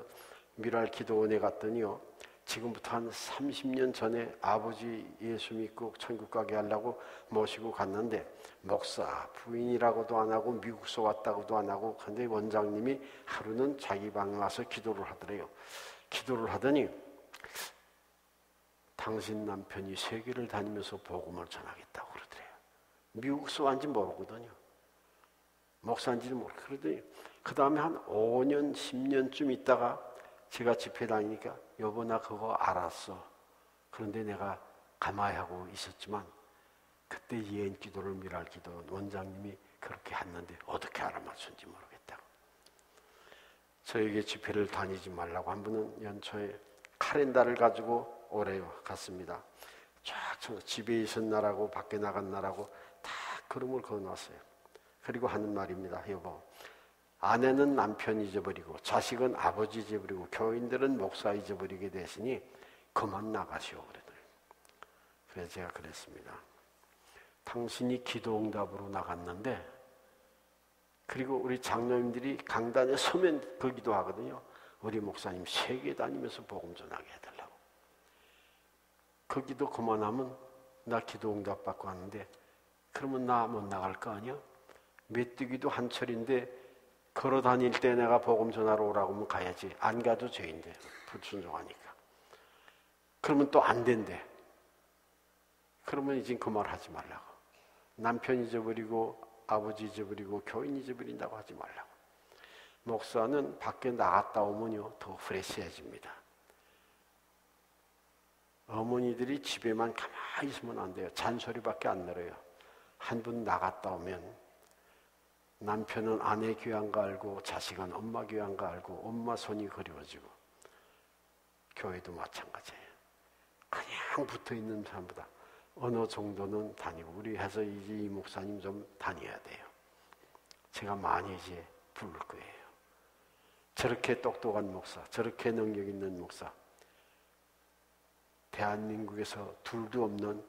미랄 기도원에 갔더니요. 지금부터 한 30년 전에 아버지 예수 믿고 천국 가게 하려고 모시고 갔는데 목사 부인이라고도 안 하고 미국서 왔다고도 안 하고 근데 원장님이 하루는 자기 방에 와서 기도를 하더래요. 기도를 하더니 당신 남편이 세계를 다니면서 복음을 전하겠다고 그러더래요. 미국서 왔는지 모르거든요. 목사인지도 모르고 그러더니 그 다음에 한 5년 10년쯤 있다가 제가 집회 다니니까 여보 나 그거 알았어. 그런데 내가 가만히 하고 있었지만 그때 예언 기도를 미랄 기도 원장님이 그렇게 했는데 어떻게 알아맞춘지 모르겠다고. 저에게 집회를 다니지 말라고 한 분은 연초에 카렌다를 가지고 오래요 갔습니다. 쫙 집에 있은 날하고 밖에 나간 날하고 다 그림을 그어놨어요. 그리고 하는 말입니다. 여보 아내는 남편 잊어버리고 자식은 아버지 잊어버리고 교인들은 목사 잊어버리게 되시니 그만 나가시오 그러더래요. 그래서 제가 그랬습니다. 당신이 기도응답으로 나갔는데 그리고 우리 장로님들이 강단에 서면 그 기도하거든요. 우리 목사님 세계 다니면서 복음 전하게 해달라고. 그 기도 그만하면 나 기도응답 받고 하는데 그러면 나 못 나갈 거 아니야? 메뚜기도 한 철인데 걸어 다닐 때 내가 복음 전하러 오라고 하면 가야지. 안 가도 죄인데 불순종하니까. 그러면 또 안 된대. 그러면 이제 그 말 하지 말라고. 남편 잊어버리고 아버지 잊어버리고 교인 잊어버린다고 하지 말라고. 목사는 밖에 나갔다 오면요 더 프레시해집니다. 어머니들이 집에만 가만히 있으면 안 돼요. 잔소리밖에 안 늘어요. 한 분 나갔다 오면 남편은 아내 귀한 거 알고 자식은 엄마 귀한 거 알고 엄마 손이 그리워지고 교회도 마찬가지예요. 그냥 붙어있는 사람보다 어느 정도는 다니고 우리 해서 이제 이 목사님 좀 다녀야 돼요. 제가 많이 이제 부를 거예요. 저렇게 똑똑한 목사, 저렇게 능력 있는 목사 대한민국에서 둘도 없는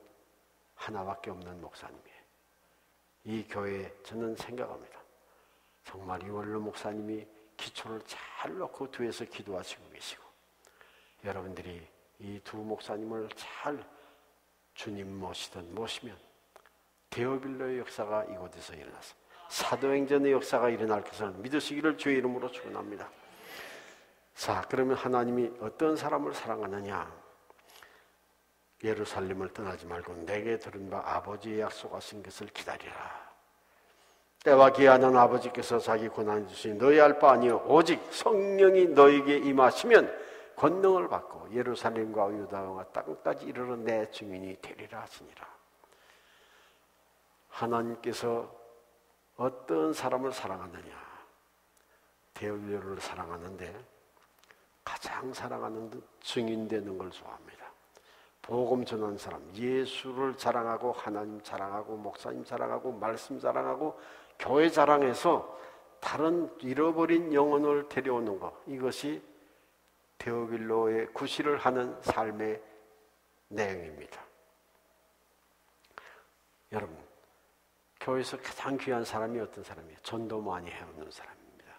하나밖에 없는 목사님이에요. 이 교회에 저는 생각합니다. 정말 이원로 목사님이 기초를 잘 놓고 뒤에서 기도하시고 계시고 여러분들이 이 두 목사님을 잘 주님 모시면 데어빌로의 역사가 이곳에서 일어나서 사도행전의 역사가 일어날 것을 믿으시기를 주의 이름으로 축원합니다. 자, 그러면 하나님이 어떤 사람을 사랑하느냐? 예루살렘을 떠나지 말고 내게 들은 바 아버지의 약속하신 것을 기다리라. 때와 기한은 아버지께서 자기 고난을 주시니 너희 알 바 아니요 오직 성령이 너에게 임하시면 권능을 받고 예루살렘과 유다와 땅까지 이르러 내 증인이 되리라 하시니라. 하나님께서 어떤 사람을 사랑하느냐? 데어빌로를 사랑하는데 가장 사랑하는 증인 되는 걸 좋아합니다. 복음 전하는 사람, 예수를 자랑하고 하나님 자랑하고 목사님 자랑하고 말씀 자랑하고 교회 자랑해서 다른 잃어버린 영혼을 데려오는 것, 이것이 데오빌로의 구실을 하는 삶의 내용입니다. 여러분, 교회에서 가장 귀한 사람이 어떤 사람이에요? 전도 많이 해오는 사람입니다.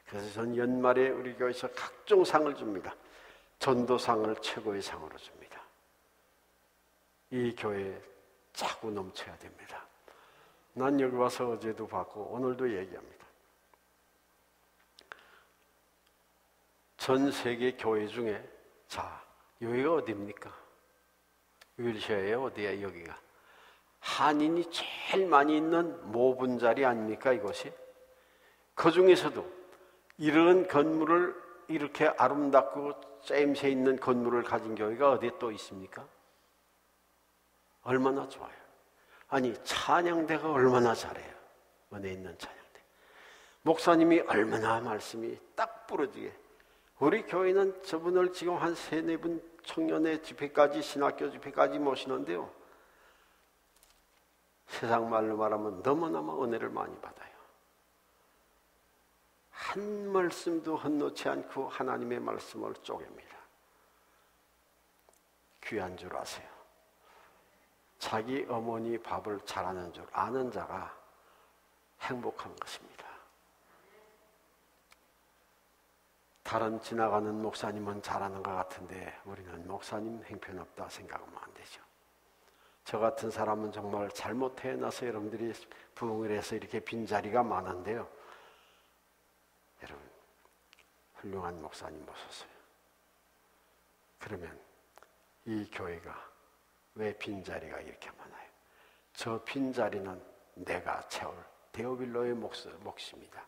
그래서 전 연말에 우리 교회에서 각종 상을 줍니다. 전도상을 최고의 상으로 줍니다. 이 교회에 차고 넘쳐야 됩니다. 난 여기 와서 어제도 받고 오늘도 얘기합니다. 전 세계 교회 중에, 자, 여기가 어디입니까? 윌셔예요? 어디야 여기가? 한인이 제일 많이 있는 모분 자리 아닙니까 이곳이? 그 중에서도 이런 건물을, 이렇게 아름답고 쨈임새 있는 건물을 가진 교회가 어디에 또 있습니까? 얼마나 좋아요. 아니, 찬양대가 얼마나 잘해요. 은혜 있는 찬양대. 목사님이 얼마나 말씀이 딱 부러지게. 우리 교회는 저분을 지금 한 3-4분 청년의 집회까지, 신학교 집회까지 모시는데요, 세상 말로 말하면 너무너무 은혜를 많이 받아요. 한 말씀도 헛놓지 않고 하나님의 말씀을 쪼갭니다. 귀한 줄 아세요. 자기 어머니 밥을 잘하는 줄 아는 자가 행복한 것입니다. 다른 지나가는 목사님은 잘하는 것 같은데 우리는 목사님 형편없다 생각하면 안 되죠. 저 같은 사람은 정말 잘못 태어나서 여러분들이 부흥을 해서 이렇게 빈자리가 많은데요, 여러분 훌륭한 목사님 모셨어요. 그러면 이 교회가 왜 빈자리가 이렇게 많아요? 저 빈자리는 내가 채울 데오빌로의 몫입니다.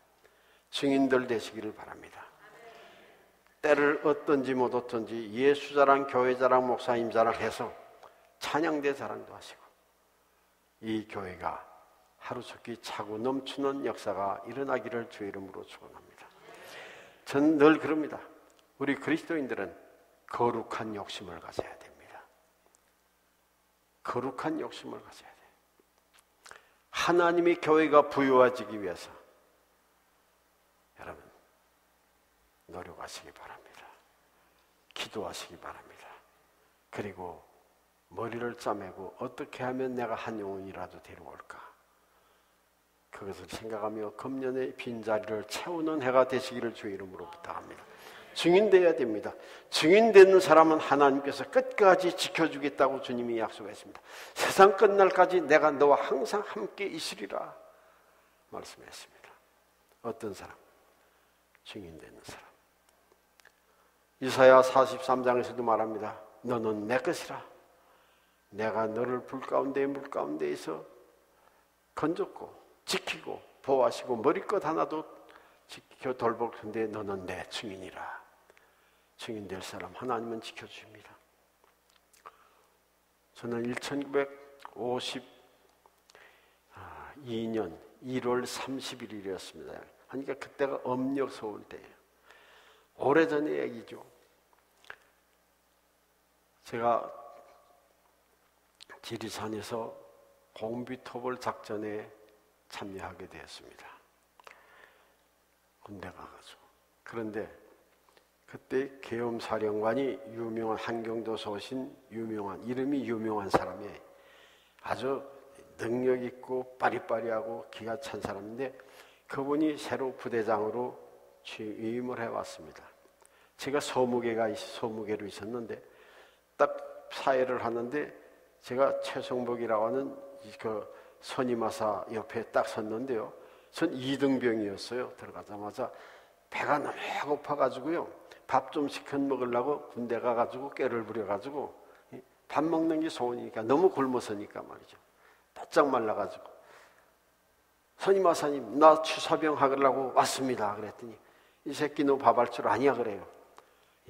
증인들 되시기를 바랍니다. 때를 얻든지 못 얻든지 예수 자랑, 교회 자랑, 목사님 자랑 해서 찬양대 자랑도 하시고, 이 교회가 하루속히 차고 넘치는 역사가 일어나기를 주의 이름으로 축원합니다. 저는 늘 그럽니다. 우리 그리스도인들은 거룩한 욕심을 가져야 됩니다. 거룩한 욕심을 가져야 돼요. 하나님의 교회가 부유해지기 위해서 여러분 노력하시기 바랍니다. 기도하시기 바랍니다. 그리고 머리를 짜매고 어떻게 하면 내가 한 영혼이라도 데려올까, 그것을 생각하며 금년의 빈자리를 채우는 해가 되시기를 주의 이름으로 부탁합니다. 증인되어야 됩니다. 증인되는 사람은 하나님께서 끝까지 지켜주겠다고 주님이 약속했습니다. 세상 끝날까지 내가 너와 항상 함께 있으리라 말씀했습니다. 어떤 사람? 증인되는 사람. 이사야 43장에서도 말합니다. 너는 내 것이라. 내가 너를 불 가운데 물 가운데에서 건졌고 지키고 보호하시고 머리끝 하나도 지켜 돌볼 텐데 너는 내 증인이라. 증인될 사람 하나님은 지켜주십니다. 저는 1952년 1월 31일이었습니다. 그러니까 그때가 음력 서울 때예요. 오래전의 얘기죠. 제가 지리산에서 공비토벌 작전에 참여하게 되었습니다. 군대 가가지고. 그런데 그때 계엄사령관이 유명한 한경도 소신 유명한, 이름이 유명한 사람이 아주 능력 있고 빠리빠리하고 기가 찬 사람인데, 그분이 새로 부대장으로 취임을 해왔습니다. 제가 소무계로 있었는데 딱 사회를 하는데 제가 최성복이라고 하는 그 선임하사 옆에 딱 섰는데요, 전 2등병이었어요. 들어가자마자 배가 너무 고파가지고요, 밥 좀 시켜 먹으려고 군대 가가지고 꾀를 부려가지고 밥 먹는 게 소원이니까 너무 굶어서니까 말이죠. 바짝 말라가지고 선임하사님 나 취사병 하려고 왔습니다. 그랬더니 이 새끼 너 밥 할 줄 아니야 그래요.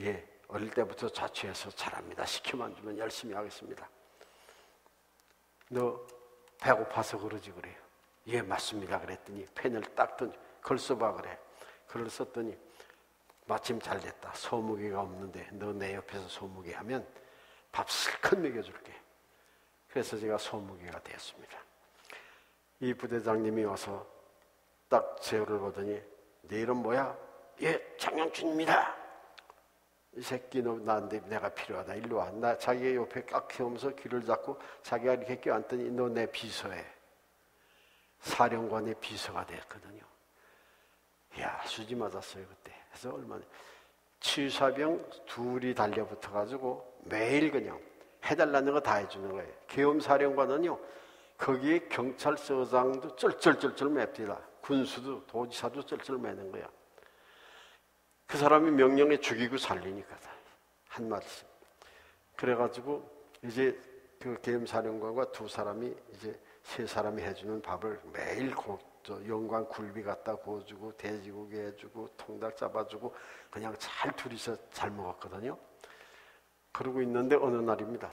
예, 어릴 때부터 자취해서 잘합니다. 시키면 주면 열심히 하겠습니다. 너 배고파서 그러지 그래요. 예, 맞습니다. 그랬더니 펜을 딱 던져 글 써봐 그래. 글을 썼더니 마침 잘 됐다. 소무기가 없는데 너 내 옆에서 소무기 하면 밥 실컷 먹여줄게. 그래서 제가 소무기가 되었습니다. 이 부대장님이 와서 딱 제어를 보더니 내 이름 뭐야? 예, 장영춘입니다. 이 새끼 너 나한테 내가 필요하다. 일로 와. 나 자기 옆에 깍 세우면서 귀를 잡고 자기가 이렇게 껴안더니 너 내 비서해. 사령관의 비서가 됐거든요. 이야, 수지 맞았어요 그때. 그래서 얼마나 치유사병 둘이 달려붙어가지고 매일 그냥 해달라는 거 다 해주는 거예요. 계엄사령관은요 거기에 경찰서장도 쩔쩔쩔쩔 맵니다. 군수도 도지사도 쩔쩔 매는 거야. 그 사람이 명령에 죽이고 살리니까 한 말씀. 그래가지고 이제 그 계엄사령관과 두 사람이 이제 세 사람이 해주는 밥을 매일 영광 굴비 갖다 구워주고 돼지고기 해주고 통닭 잡아주고 그냥 잘 둘이서 잘 먹었거든요. 그러고 있는데 어느 날입니다.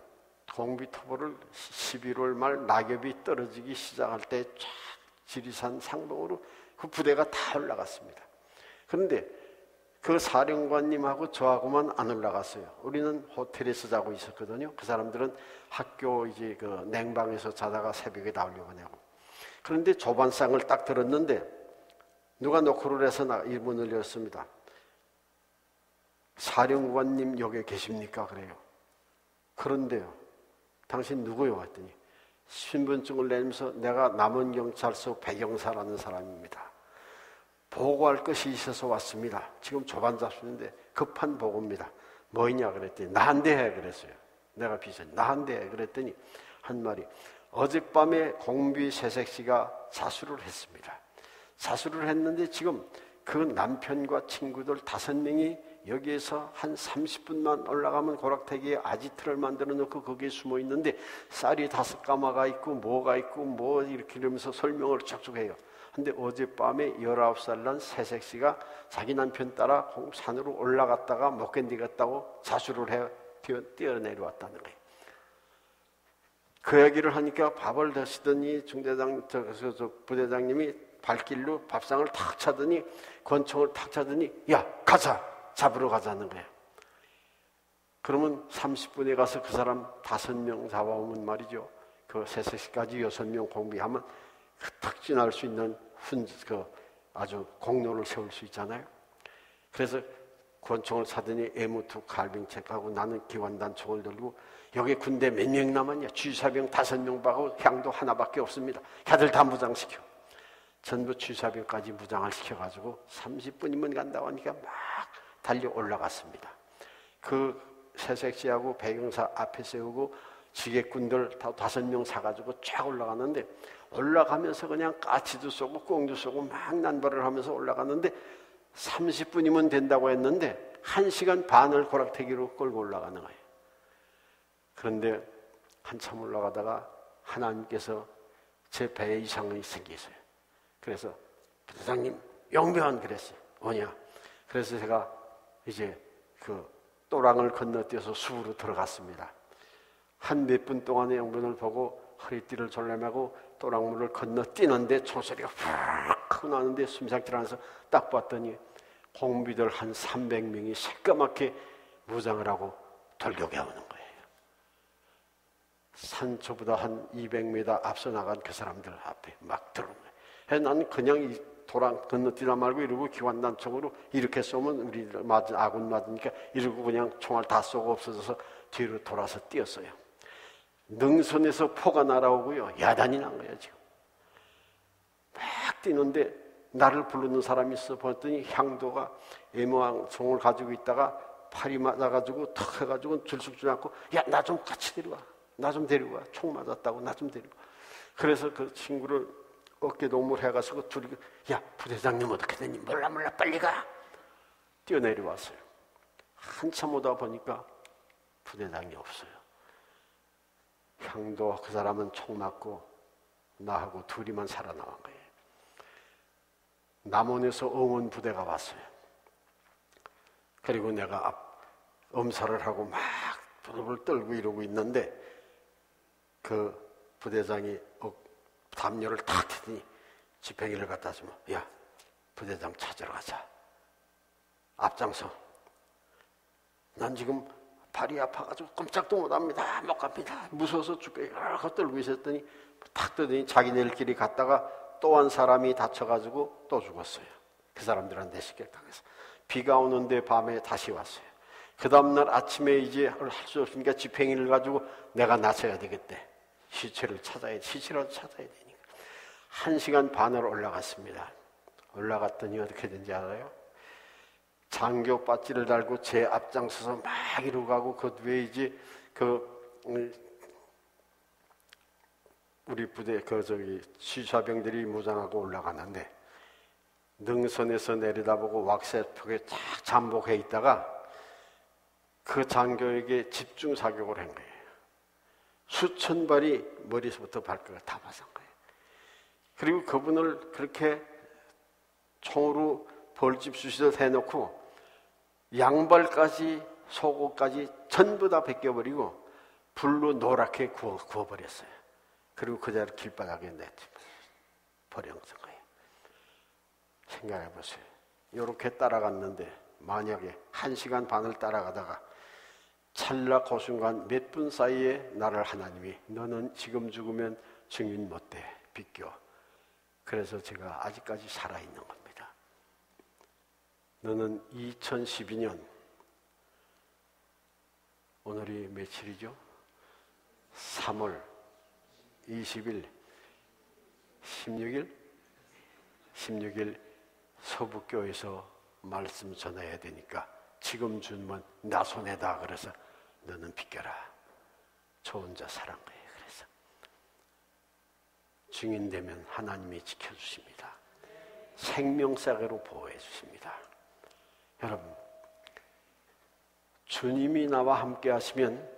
공비토보를 11월 말 낙엽이 떨어지기 시작할 때 쫙 지리산 상봉으로 그 부대가 다 올라갔습니다. 그런데 그 사령관님하고 저하고만 안 올라갔어요. 우리는 호텔에서 자고 있었거든요. 그 사람들은 학교 이제 그 냉방에서 자다가 새벽에 나오려고 하냐고. 그런데 조반상을 딱 들었는데 누가 노크를 해서 이 문을 열었습니다. 사령관님 여기 계십니까? 그래요. 그런데요. 당신 누구요? 했더니 신분증을 내면서 내가 남원경찰서 배경사라는 사람입니다. 보고할 것이 있어서 왔습니다. 지금 조반 잡수는데 급한 보고입니다. 뭐이냐 그랬더니 나한테 해 그랬어요. 내가 비서 나한테 해 그랬더니 한 말이 어젯밤에 공비 새색시가 자수를 했습니다. 자수를 했는데 지금 그 남편과 친구들 5명이 여기에서 한 30분만 올라가면 고락태기에 아지트를 만들어 놓고 거기에 숨어 있는데 쌀이 5가마가 있고 뭐가 있고 뭐 이렇게 이러면서 설명을 쭉쭉 해요. 근데 어젯밤에 19살 난 새색시가 자기 남편 따라 산으로 올라갔다가 못 견디겠다고 자수를 해 뛰어내려왔다는 거예요. 그 얘기를 하니까 밥을 드시더니 중대장 저 부대장님이 발길로 밥상을 탁 차더니 권총을 탁 차더니 야 가자 잡으러 가자는 거예요. 그러면 30분에 가서 그 사람 5명 잡아오면 말이죠. 그 새색시까지 6명 공비하면 그 특진할 수 있는 아주 공로를 세울 수 있잖아요. 그래서 권총을 사더니 M2 갈빙책하고 나는 기관단 총을 들고 여기 군대 몇 명 남았냐? 취사병 5명 박고 향도 하나밖에 없습니다. 걔들 다 무장시켜. 전부 취사병까지 무장을 시켜가지고 30분이면 간다고 하니까 막 달려 올라갔습니다. 그 새색시하고 배경사 앞에 세우고 지게꾼들 다 5명 사가지고 쫙 올라가는데 올라가면서 그냥 까치도 쏘고 꽁도 쏘고 막 난발을 하면서 올라갔는데 30분이면 된다고 했는데 1시간 반을 고락태기로 끌고 올라가는 거예요. 그런데 한참 올라가다가 하나님께서 제 배에 이상이 생기세요. 그래서 부대장님 영변 그랬어요. 뭐냐? 그래서 제가 이제 그 또랑을 건너뛰어서 숲으로 들어갔습니다. 한 몇 분 동안의 영변을 보고 허리띠를 졸라매고 또랑물을 건너뛰는데 총소리가 훅 하고 나는데 숨상질 않아서 딱 봤더니 공비들 한 300명이 새까맣게 무장을 하고 돌격해 오는 거예요. 산초보다 한 200m 앞서 나간 그 사람들 앞에 막 들어오는 거예요. 나는 그냥 이 도랑 건너뛰다 말고 이러고 기관단총으로 이렇게 쏘면 우리 아군 맞으니까 이러고 그냥 총알 다 쏘고 없어져서 뒤로 돌아서 뛰었어요. 능선에서 포가 날아오고요. 야단이 난 거예요 지금. 막 뛰는데 나를 부르는 사람이 있어 봤더니 향도가 애모왕 총을 가지고 있다가 팔이 맞아가지고 턱 해가지고 줄쑥 않고 야 나 좀 같이 데려와. 나 좀 데리고 와. 총 맞았다고 나 좀 데리고 와. 그래서 그 친구를 어깨 동무를 해가지고 둘이 야 부대장님 어떻게 되니? 몰라 빨리 가. 뛰어내려왔어요. 한참 오다 보니까 부대장이 없어요. 향도 그 사람은 총 맞고 나하고 둘이만 살아남은 거예요. 남원에서 응원 부대가 왔어요. 그리고 내가 엄살을 하고 막 부르르 떨고 이러고 있는데 그 부대장이 담요를 탁 트더니 지팡이를 갖다 주면 야 부대장 찾으러 가자. 앞장서. 난 지금 발이 아파가지고 꼼짝도 못합니다. 못 갑니다. 무서워서 죽겠고 떨고 있었더니 탁 뜨더니 자기네들끼리 갔다가 또 한 사람이 다쳐가지고 또 죽었어요. 그 사람들한테 식격당해서. 비가 오는데 밤에 다시 왔어요. 그 다음날 아침에 이제 할 수 없으니까 지팽이를 가지고 내가 나서야 되겠대. 시체를 찾아야 돼. 시체라도 찾아야 되니까. 1시간 반을 올라갔습니다. 올라갔더니 어떻게 된지 알아요? 장교 배지를 달고 제 앞장서서 막 이러고 가고 그 뒤에 이제 우리 부대 취사병들이 무장하고 올라갔는데 능선에서 내려다보고 왁새벽에 쫙 잠복해 있다가 그 장교에게 집중 사격을 한 거예요. 수천 발이 머리서부터 발끝까지 다 맞은 거예요. 그리고 그분을 그렇게 총으로 벌집 수시듯 해놓고 양발까지 속옷까지 전부 다 벗겨버리고 불로 노랗게 구워버렸어요. 그리고 그 자리를 길바닥에 버려놓은 거예요. 생각해 보세요. 이렇게 따라갔는데 만약에 1시간 반을 따라가다가 찰나 그 순간 몇 분 사이에 나를 하나님이 너는 지금 죽으면 증인 못돼 비껴. 그래서 제가 아직까지 살아있는 겁니다. 너는 2012년 오늘이 며칠이죠? 3월 20일 16일 서북교에서 말씀 전해야 되니까 지금 주면 나 손에다. 그래서 너는 비켜라. 저 혼자 살한 거예요. 그래서 증인되면 하나님이 지켜주십니다. 생명사계로 보호해 주십니다. 여러분, 주님이 나와 함께 하시면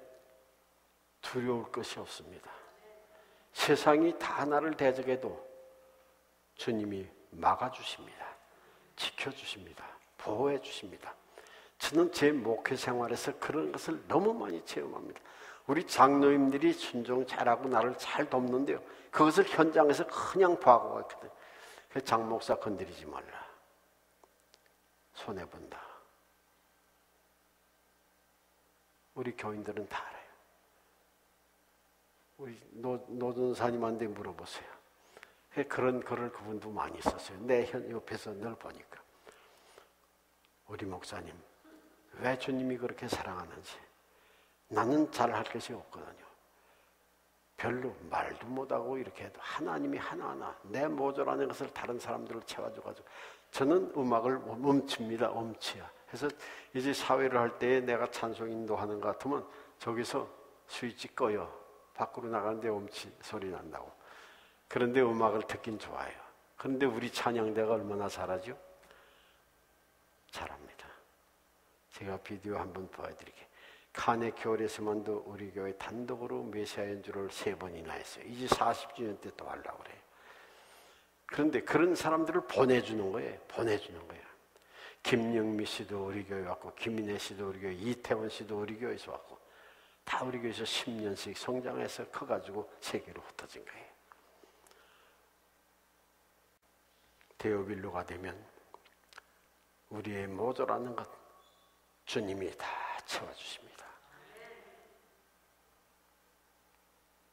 두려울 것이 없습니다. 세상이 다 나를 대적해도 주님이 막아주십니다. 지켜주십니다. 보호해 주십니다. 저는 제 목회 생활에서 그런 것을 너무 많이 체험합니다. 우리 장로님들이 순종 잘하고 나를 잘 돕는데요. 그것을 현장에서 그냥 봐고 있거든요. 장 목사 건드리지 말라. 손해본다. 우리 교인들은 다 알아요. 우리 노전사님한테 물어보세요. 그런 글을 그분도 많이 썼어요. 내 옆에서 늘 보니까. 우리 목사님, 왜 주님이 그렇게 사랑하는지. 나는 잘할 것이 없거든요. 별로 말도 못하고 이렇게 해도 하나님이 하나하나 내 모자라는 것을 다른 사람들을 채워줘가지고 저는 음악을 음치입니다. 음치야. 그래서 이제 사회를 할 때 내가 찬송 인도하는 것 같으면 저기서 스위치 꺼요. 밖으로 나가는데 음치 소리 난다고. 그런데 음악을 듣긴 좋아요. 그런데 우리 찬양대가 얼마나 잘하죠? 잘합니다. 제가 비디오 한번 보여드릴게요. 칸의 겨울에서만도 우리 교회 단독으로 메시아 연주를 3번이나 했어요. 이제 40주년 때 또 하려고 그래요. 그런데 그런 사람들을 보내주는 거예요. 보내주는 거예요. 김영미 씨도 우리 교회 왔고, 김인혜 씨도 우리 교회, 이태원 씨도 우리 교회에서 왔고, 다 우리 교회에서 10년씩 성장해서 커가지고 세계로 흩어진 거예요. 데오빌로가 되면 우리의 모자라는 것 주님이 다 채워주십니다.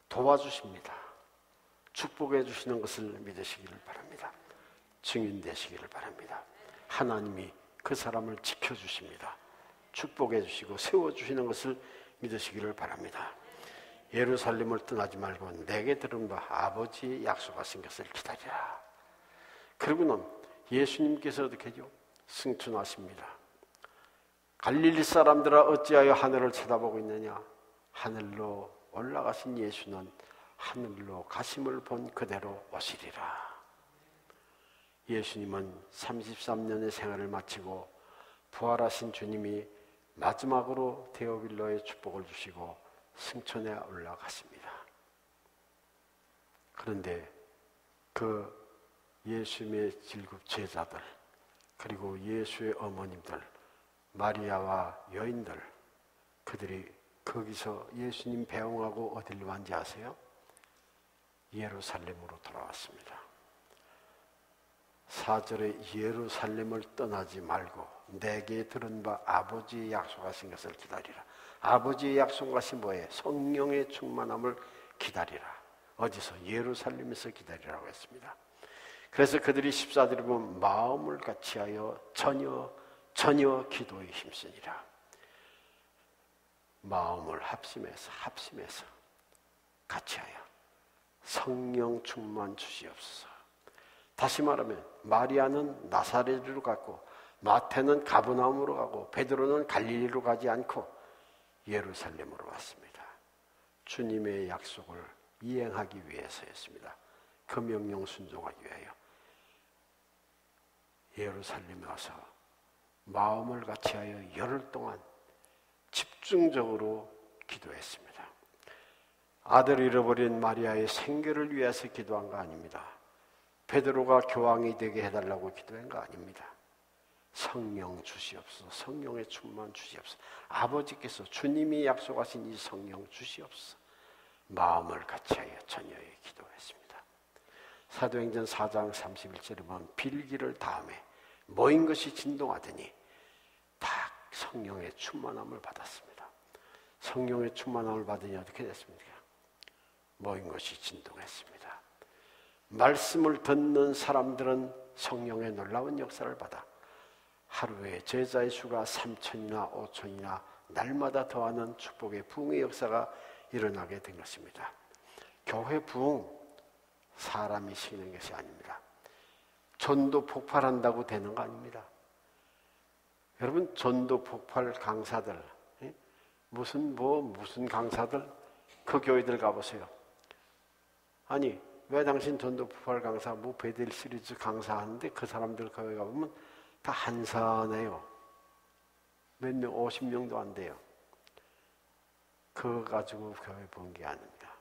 도와주십니다. 축복해 주시는 것을 믿으시기를 바랍니다. 증인 되시기를 바랍니다. 하나님이 그 사람을 지켜주십니다. 축복해 주시고 세워주시는 것을 믿으시기를 바랍니다. 예루살렘을 떠나지 말고 내게 들은 바 아버지의 약속하신 것을 기다리라. 그리고는 예수님께서 어떻게 하죠? 승천하십니다. 갈릴리 사람들아 어찌하여 하늘을 쳐다보고 있느냐? 하늘로 올라가신 예수는 하늘로 가심을 본 그대로 오시리라. 예수님은 33년의 생활을 마치고 부활하신 주님이 마지막으로 데오빌로의 축복을 주시고 승천에 올라갔습니다. 그런데 그 예수님의 질국 제자들 그리고 예수의 어머님들 마리아와 여인들 그들이 거기서 예수님 배웅하고 어디로 왔는지 아세요? 예루살렘으로 돌아왔습니다. 4절에 예루살렘을 떠나지 말고 내게 들은 바 아버지의 약속하신 것을 기다리라. 아버지의 약속한 것이 뭐예요? 성령의 충만함을 기다리라. 어디서? 예루살렘에서 기다리라고 했습니다. 그래서 그들이 14절에 보면 마음을 같이하여 전혀 기도에 힘쓰니라. 마음을 합심해서 같이하여 성령 충만 주시옵소서. 다시 말하면 마리아는 나사렛으로 갔고 마태는 가버나움으로 가고 베드로는 갈릴리로 가지 않고 예루살렘으로 왔습니다. 주님의 약속을 이행하기 위해서였습니다. 그 명령 순종하기 위하여 예루살렘에 와서 마음을 같이하여 열흘 동안 집중적으로 기도했습니다. 아들을 잃어버린 마리아의 생계를 위해서 기도한 거 아닙니다. 베드로가 교황이 되게 해달라고 기도한 거 아닙니다. 성령 주시옵소서. 성령의 충만 주시옵소서. 아버지께서 주님이 약속하신 이 성령 주시옵소서. 마음을 같이하여 전혀에 기도했습니다. 사도행전 4장 31절에 보면 빌기를 다음에 모인 것이 진동하더니 딱 성령의 충만함을 받았습니다. 성령의 충만함을 받으니 어떻게 됐습니까? 모인 것이 진동했습니다. 말씀을 듣는 사람들은 성령의 놀라운 역사를 받아 하루에 제자의 수가 3,000이나 5,000이나 날마다 더하는 축복의 부흥의 역사가 일어나게 된 것입니다. 교회 부흥, 사람이 시키는 것이 아닙니다. 전도 폭발한다고 되는 거 아닙니다. 여러분, 전도 폭발 강사들, 무슨 강사들, 그 교회들 가보세요. 아니, 왜 당신 전도 폭발 강사, 베델 시리즈 강사하는데 그 사람들 교회 가보면 다 한산해요. 몇 명, 50명도 안 돼요. 그거 가지고 교회 본 게 아닙니다.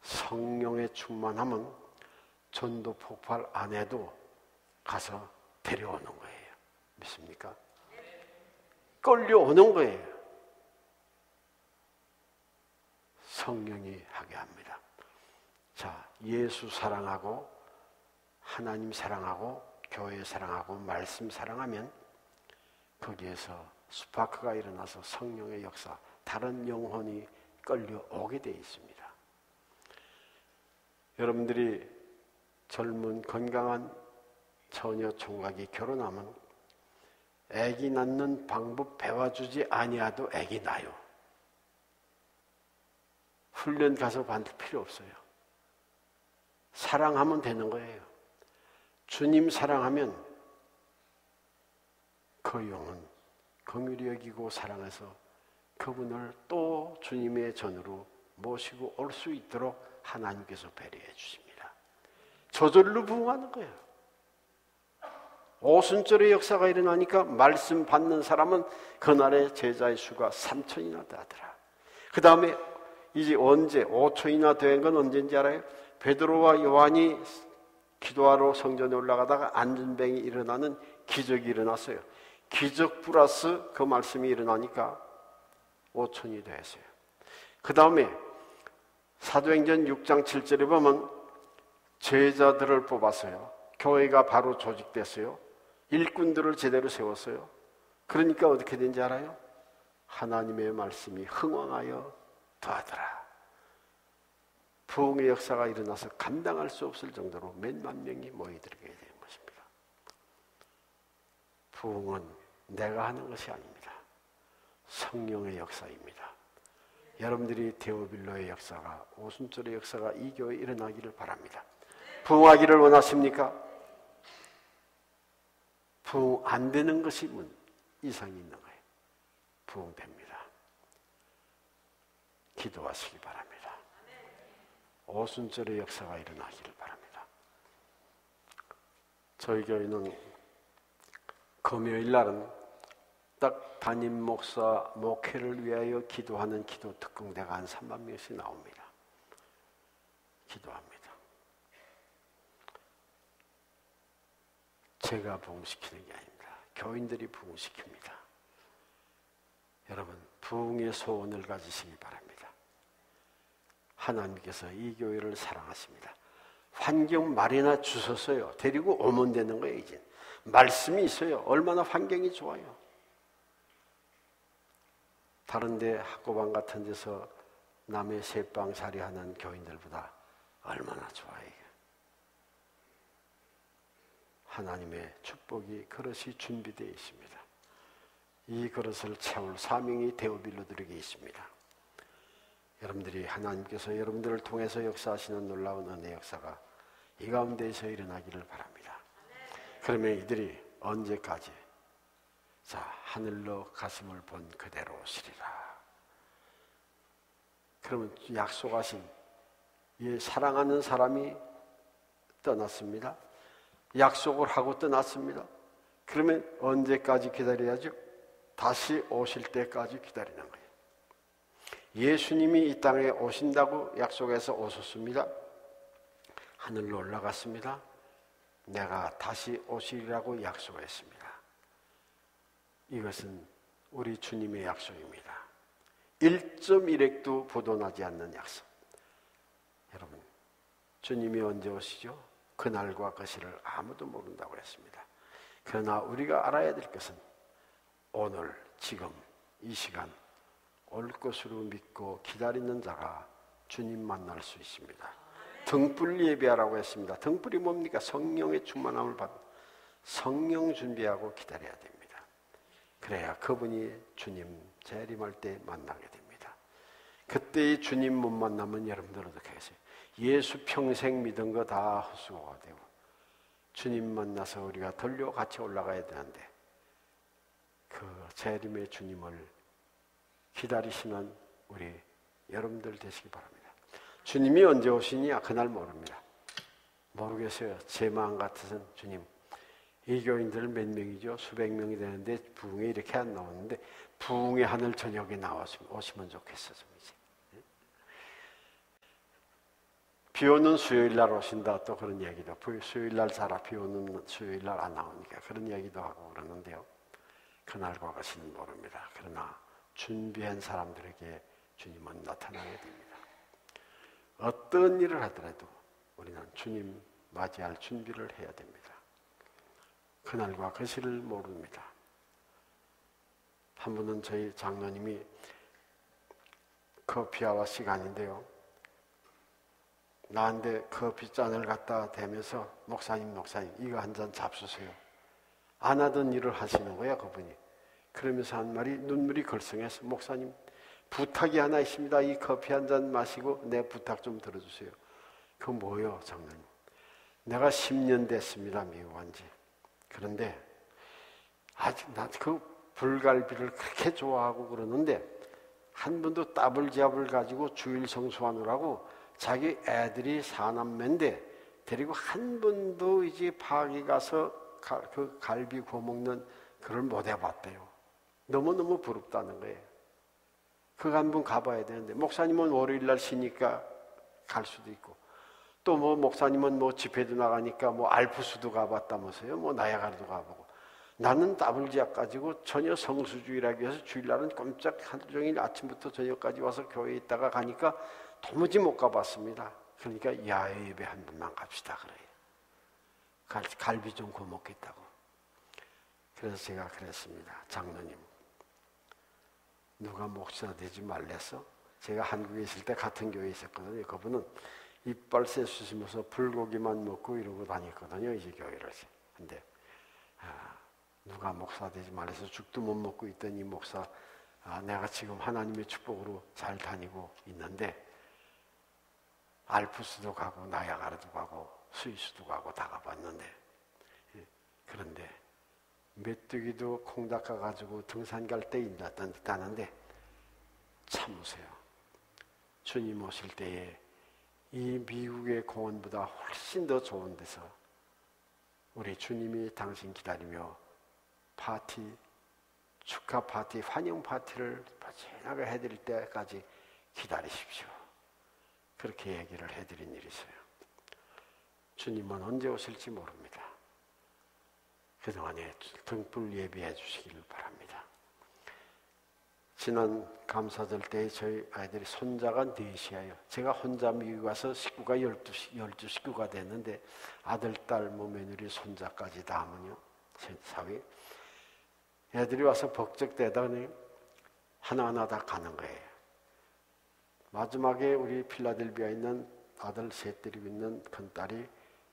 성령의 충만함은 전도 폭발 안 해도 가서 데려오는 거예요. 믿습니까? 끌려오는 거예요. 성령이 하게 합니다. 자, 예수 사랑하고 하나님 사랑하고 교회 사랑하고 말씀 사랑하면 거기에서 스파크가 일어나서 성령의 역사, 다른 영혼이 끌려오게 되어 있습니다. 여러분들이 젊은 건강한 처녀 총각이 결혼하면 아기 낳는 방법 배워주지 아니하도 아기 낳아요. 훈련 가서 받을 필요 없어요. 사랑하면 되는 거예요. 주님 사랑하면 그 영혼 긍휼히 여기고 사랑해서 그분을 또 주님의 전으로 모시고 올 수 있도록 하나님께서 배려해 주십니다. 저절로 부흥하는 거예요. 오순절의 역사가 일어나니까 말씀 받는 사람은 그날의 제자의 수가 3,000이나 되더라. 그 다음에 이제 언제 5,000이나 된 건 언제인지 알아요? 베드로와 요한이 기도하러 성전에 올라가다가 안전병이 일어나는 기적이 일어났어요. 기적 플러스 그 말씀이 일어나니까 5,000이 됐어요. 그 다음에 사도행전 6장 7절에 보면 제자들을 뽑았어요. 교회가 바로 조직됐어요. 일꾼들을 제대로 세웠어요. 그러니까 어떻게 된지 알아요? 하나님의 말씀이 흥왕하여 더하더라. 부흥의 역사가 일어나서 감당할 수 없을 정도로 몇만 명이 모이들게 된 것입니다. 부흥은 내가 하는 것이 아닙니다. 성령의 역사입니다. 여러분들이 데오빌로의 역사가, 오순절의 역사가 이 교회에 일어나기를 바랍니다. 부흥하기를 원하십니까? 부흥 안 되는 것이 이상이 있는 거예요. 부흥됩니다. 기도하시기 바랍니다. 오순절의 역사가 일어나기를 바랍니다. 저희 교회는 금요일 날은 딱 담임 목사 목회를 위하여 기도하는 기도 특공대가 한 3만 명씩 나옵니다. 기도합니다. 제가 부흥시키는 게 아닙니다. 교인들이 부흥시킵니다. 여러분, 부흥의 소원을 가지시기 바랍니다. 하나님께서 이 교회를 사랑하십니다. 환경 마련해 주셨어요. 데리고 오면 되는 거예요. 이제 말씀이 있어요. 얼마나 환경이 좋아요. 다른데 학고방 같은 데서 남의 새빵살이 하는 교인들보다 얼마나 좋아요. 이게. 하나님의 축복이 그릇이 준비되어 있습니다. 이 그릇을 채울 사명이 데오빌로들에게 있습니다. 여러분들이 하나님께서 여러분들을 통해서 역사하시는 놀라운 은혜 역사가 이 가운데에서 일어나기를 바랍니다. 그러면 이들이 언제까지? 자, 하늘로 가슴을 본 그대로 오시리라. 그러면 약속하신 이 사랑하는 사람이 떠났습니다. 약속을 하고 떠났습니다. 그러면 언제까지 기다려야죠? 다시 오실 때까지 기다리는 거예요. 예수님이 이 땅에 오신다고 약속해서 오셨습니다. 하늘로 올라갔습니다. 내가 다시 오시리라고 약속했습니다. 이것은 우리 주님의 약속입니다. 1.1핵도 보도나지 않는 약속. 여러분, 주님이 언제 오시죠? 그날과 그 시를 아무도 모른다고 했습니다. 그러나 우리가 알아야 될 것은 오늘, 지금, 이 시간 올 것으로 믿고 기다리는 자가 주님 만날 수 있습니다. 등불 예배하라고 했습니다. 등불이 뭡니까? 성령의 충만함을 받는 성령 준비하고 기다려야 됩니다. 그래야 그분이 주님 재림할 때 만나게 됩니다. 그때의 주님 못 만나면 여러분들 어떻게 하세요? 예수 평생 믿은 거 다 헛수고가 되고 주님 만나서 우리가 들려 같이 올라가야 되는데 그 재림의 주님을 기다리시는 우리 여러분들 되시기 바랍니다. 주님이 언제 오시냐? 그날 모릅니다. 모르겠어요. 제 마음 같아서는 주님, 이 교인들 몇 명이죠? 수백 명이 되는데 부흥에 이렇게 안 나오는데 부흥의 하늘 저녁에 오시면 좋겠어요. 비 오는 수요일 날 오신다 또 그런 얘기도, 수요일 날 자라 비 오는 수요일 날 안 나오니까 그런 얘기도 하고 그러는데요. 그날과 것은 모릅니다. 그러나 준비한 사람들에게 주님은 나타나게 됩니다. 어떤 일을 하더라도 우리는 주님 맞이할 준비를 해야 됩니다. 그날과 그 시를 모릅니다. 한 번은 저희 장로님이 커피아와 시간인데요. 나한테 커피잔을 갖다 대면서 목사님 이거 한 잔 잡수세요. 안 하던 일을 하시는 거야 그분이. 그러면서 한 말이 눈물이 걸성해서 목사님 부탁이 하나 있습니다. 이 커피 한 잔 마시고 내 부탁 좀 들어주세요. 그거 뭐예요 장로님? 내가 10년 됐습니다 미국 간지. 그런데 아직 나 그 불갈비를 그렇게 좋아하고 그러는데 한 번도 따블잡을 가지고 주일 성수하느라고 자기 애들이 4남매인데 데리고 한 번도 이제 파기 가서 그 갈비 구워 먹는 그걸 못 해봤대요. 너무너무 부럽다는 거예요. 그거 한번 가봐야 되는데 목사님은 월요일날 쉬니까 갈 수도 있고 또 뭐 목사님은 뭐 집회도 나가니까 뭐 알프스도 가봤다면서요. 뭐 나야가라도 가보고 나는 따블지약 가지고 전혀 성수주의라기 위해서 주일날은 꼼짝 하루 종일 아침부터 저녁까지 와서 교회에 있다가 가니까 도무지 못 가봤습니다. 그러니까 야외 예배 한 번만 갑시다 그래요. 갈비 좀 구워 먹겠다고. 그래서 제가 그랬습니다. 장로님 누가 목사 되지 말랬어? 제가 한국에 있을 때 같은 교회에 있었거든요. 그분은 이빨 쇠수시면서 불고기만 먹고 이러고 다녔거든요. 이제 교회를. 근데 누가 목사 되지 말래서 죽도 못 먹고 있던 이 목사 내가 지금 하나님의 축복으로 잘 다니고 있는데 알프스도 가고 나야가라도 가고 스위스도 가고 다 가봤는데 그런데 메뚜기도 콩 닦아가지고 등산 갈 때 있다는데 참으세요. 주님 오실 때에 이 미국의 공원보다 훨씬 더 좋은 데서 우리 주님이 당신 기다리며 파티, 축하 파티, 환영 파티를 진하게 해드릴 때까지 기다리십시오. 그렇게 얘기를 해드린 일이 있어요. 주님은 언제 오실지 모릅니다. 그동안에 등불 예비해 주시기를 바랍니다. 지난 감사절 때 저희 아이들이 손자가 4이에요. 제가 혼자 미국 와서 식구가 12 식구가 됐는데 아들, 딸, 뭐 며느리, 손자까지 다 하면요. 사위. 애들이 와서 벅적대다니 하나하나 다 가는 거예요. 마지막에 우리 필라델비아에 있는 아들 셋 데리고 있는 큰딸이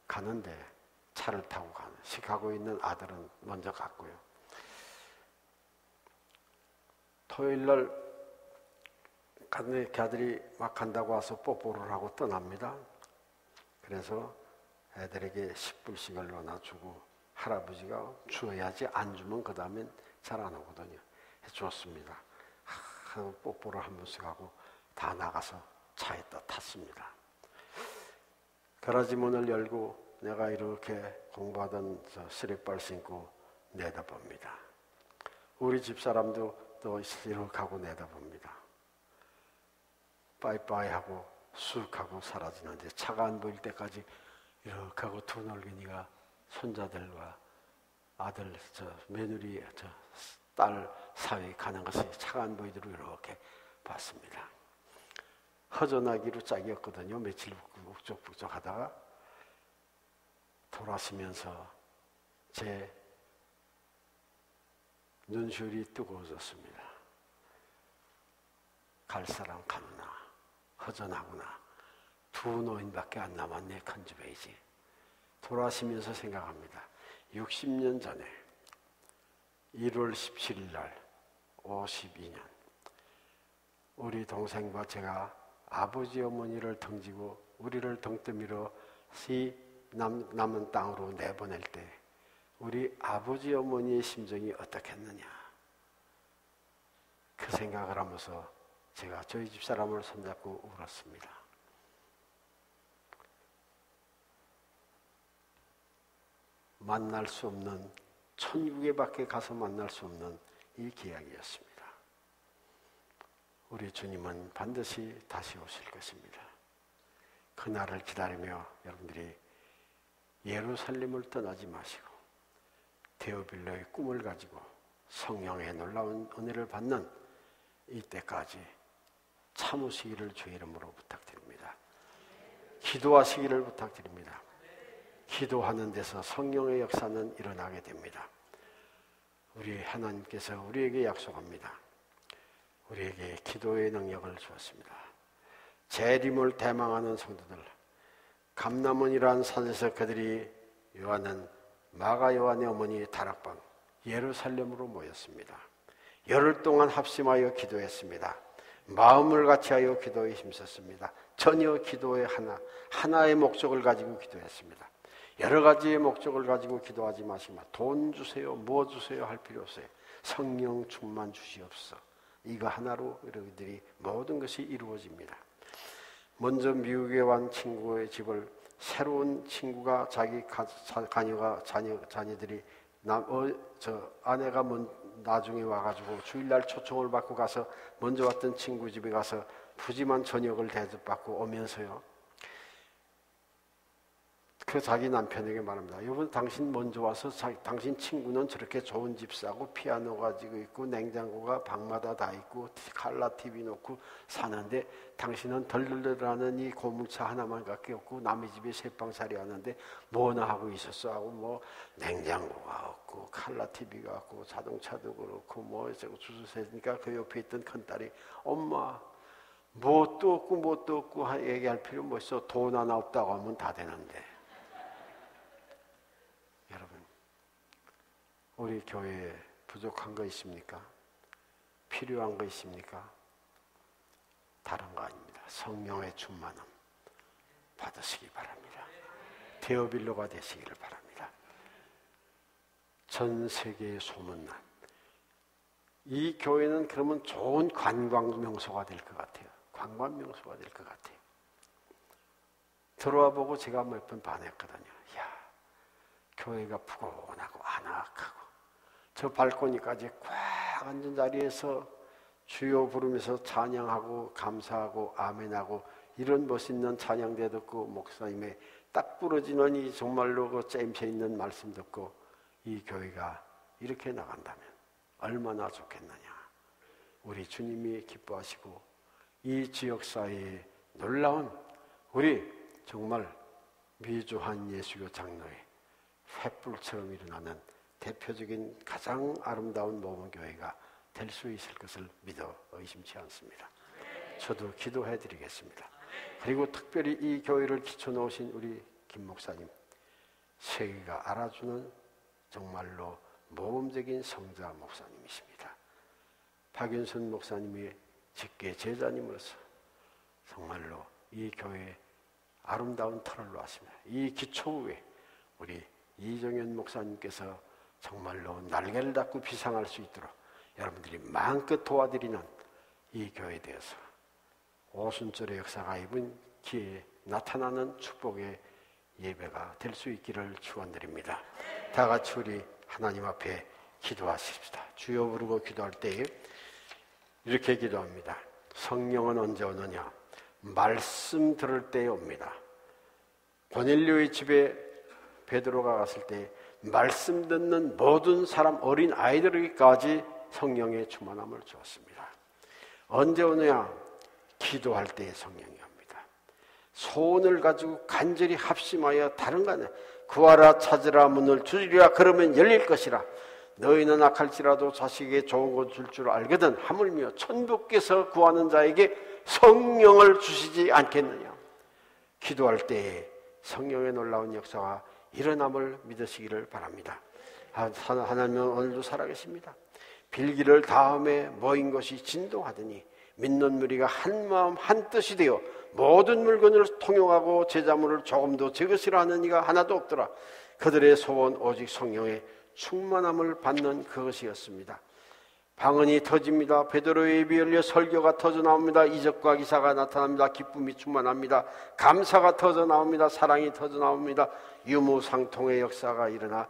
가는데 차를 타고 가는, 시카고에 있는 아들은 먼저 갔고요. 토요일날 그 아들이 막 간다고 와서 뽀뽀를 하고 떠납니다. 그래서 애들에게 10불씩을 넣어주고 할아버지가 주어야지 안 주면 그 다음엔 잘 안 오거든요. 해줬습니다. 뽀뽀를 한 번씩 하고 다 나가서 차에다 탔습니다. 가라지 문을 열고 내가 이렇게 공부하던 쓰레빠를 신고 내다봅니다. 우리 집사람도 또 이렇게 하고 내다봅니다. 빠이빠이 하고 쑥 하고 사라지는데 차가 안 보일 때까지 이렇게 하고 두 늙은이가 손자들과 아들, 며느리, 딸 사이 가는 것이 차가 안 보이도록 이렇게 봤습니다. 허전하기로 짝이었거든요. 며칠 북적북적 하다가 돌아서면서 제 눈시울이 뜨거워졌습니다. 갈 사람 가느나 허전하구나. 두 노인밖에 안 남았네. 큰 집에 이제. 돌아서면서 생각합니다. 60년 전에 1월 17일 날 52년 우리 동생과 제가 아버지 어머니를 등지고 우리를 등떠밀어 남은 땅으로 내보낼 때 우리 아버지 어머니의 심정이 어떻겠느냐 그 생각을 하면서 제가 저희 집사람을 손잡고 울었습니다. 만날 수 없는 천국에 밖에 가서 만날 수 없는 이 기약이었습니다. 우리 주님은 반드시 다시 오실 것입니다. 그날을 기다리며 여러분들이 예루살렘을 떠나지 마시고 데오빌로의 꿈을 가지고 성령의 놀라운 은혜를 받는 이때까지 참으시기를 주의 이름으로 부탁드립니다. 기도하시기를 부탁드립니다. 기도하는 데서 성령의 역사는 일어나게 됩니다. 우리 하나님께서 우리에게 약속합니다. 우리에게 기도의 능력을 주었습니다. 재림을 대망하는 성도들, 감람원이라는 산에서 그들이 요한은 마가 요한의 어머니 다락방 예루살렘으로 모였습니다. 열흘 동안 합심하여 기도했습니다. 마음을 같이하여 기도에 힘썼습니다. 전혀 기도의 하나의 목적을 가지고 기도했습니다. 여러 가지의 목적을 가지고 기도하지 마시고 돈 주세요, 뭐 주세요 할 필요 없어요. 성령 충만 주시옵소서. 이거 하나로 여러분들이 모든 것이 이루어집니다. 먼저 미국에 온 친구의 집을 새로운 친구가 자기 자녀들이 아내가 나중에 와가지고 주일날 초청을 받고 가서 먼저 왔던 친구 집에 가서 푸짐한 저녁을 대접받고 오면서요. 그 자기 남편에게 말합니다. 여보, 당신 먼저 와서 당신 친구는 저렇게 좋은 집 사고 피아노 가지고 있고 냉장고가 방마다 다 있고 칼라 TV 놓고 사는데 당신은 덜덜덜하는 이 고물차 하나만 갖고 없고 남의 집에 새방살이 하는데 뭐나 하고 있었어 하고 뭐 냉장고가 없고 칼라 TV가 없고 자동차도 그렇고 뭐 주소세니까 그 옆에 있던 큰딸이 엄마 뭣도 없고 얘기할 필요 뭐 있어. 돈 하나 없다고 하면 다 되는데. 여러분, 우리 교회에 부족한 거 있습니까? 필요한 거 있습니까? 다른 거 아닙니다. 성령의 충만함 받으시기 바랍니다. 데오빌로가 되시기를 바랍니다. 전 세계에 소문난 이 교회는 그러면 좋은 관광 명소가 될 것 같아요. 관광 명소가 될 것 같아요. 들어와 보고 제가 몇 번 반했거든요. 교회가 푸근하고 아늑하고 저 발코니까지 꽉 앉은 자리에서 주여 부르면서 찬양하고 감사하고 아멘하고 이런 멋있는 찬양대 듣고 목사님의 딱 부러지는 이 정말로 그 잼새 있는 말씀 듣고 이 교회가 이렇게 나간다면 얼마나 좋겠느냐. 우리 주님이 기뻐하시고 이 지역사회에 놀라운 우리 정말 미주한 예수교 장로의 횃불처럼 일어나는 대표적인 가장 아름다운 모범교회가 될 수 있을 것을 믿어 의심치 않습니다. 저도 기도해 드리겠습니다. 그리고 특별히 이 교회를 기초 놓으신 우리 김 목사님, 세계가 알아주는 정말로 모범적인 성자 목사님이십니다. 박윤선 목사님의 직계 제자님으로서 정말로 이 교회에 아름다운 터를 놓았습니다. 이 기초 위에 우리 이정현 목사님께서 정말로 날개를 닫고 비상할 수 있도록 여러분들이 마음껏 도와드리는 이 교회에 대해서 오순절의 역사가 이번 기회에 나타나는 축복의 예배가 될 수 있기를 축원드립니다. 다 같이 우리 하나님 앞에 기도하십시다. 주여 부르고 기도할 때에 이렇게 기도합니다. 성령은 언제 오느냐? 말씀 들을 때에 옵니다. 고넬료의 집에 베드로가 갔을 때 말씀 듣는 모든 사람, 어린 아이들에게까지 성령의 충만함을 주었습니다. 언제 오느냐? 기도할 때에 성령이 옵니다. 소원을 가지고 간절히 합심하여 다른 거 아니야. 구하라, 찾으라, 문을 두드리라, 그러면 열릴 것이라. 너희는 악할지라도 자식에게 좋은 것 줄 줄 알거든 하물며 천부께서 구하는 자에게 성령을 주시지 않겠느냐. 기도할 때에 성령의 놀라운 역사가 일어남을 믿으시기를 바랍니다. 하나님은 오늘도 살아계십니다. 빌기를 다음에 모인 것이 진동하더니 믿는 무리가 한 마음 한 뜻이 되어 모든 물건을 통용하고 제자물을 조금도 적으시라 하는 이가 하나도 없더라. 그들의 소원 오직 성령의 충만함을 받는 그것이었습니다. 방언이 터집니다. 베드로의 입이 열려 설교가 터져나옵니다. 이적과 기사가 나타납니다. 기쁨이 충만합니다. 감사가 터져나옵니다. 사랑이 터져나옵니다. 유무상통의 역사가 일어나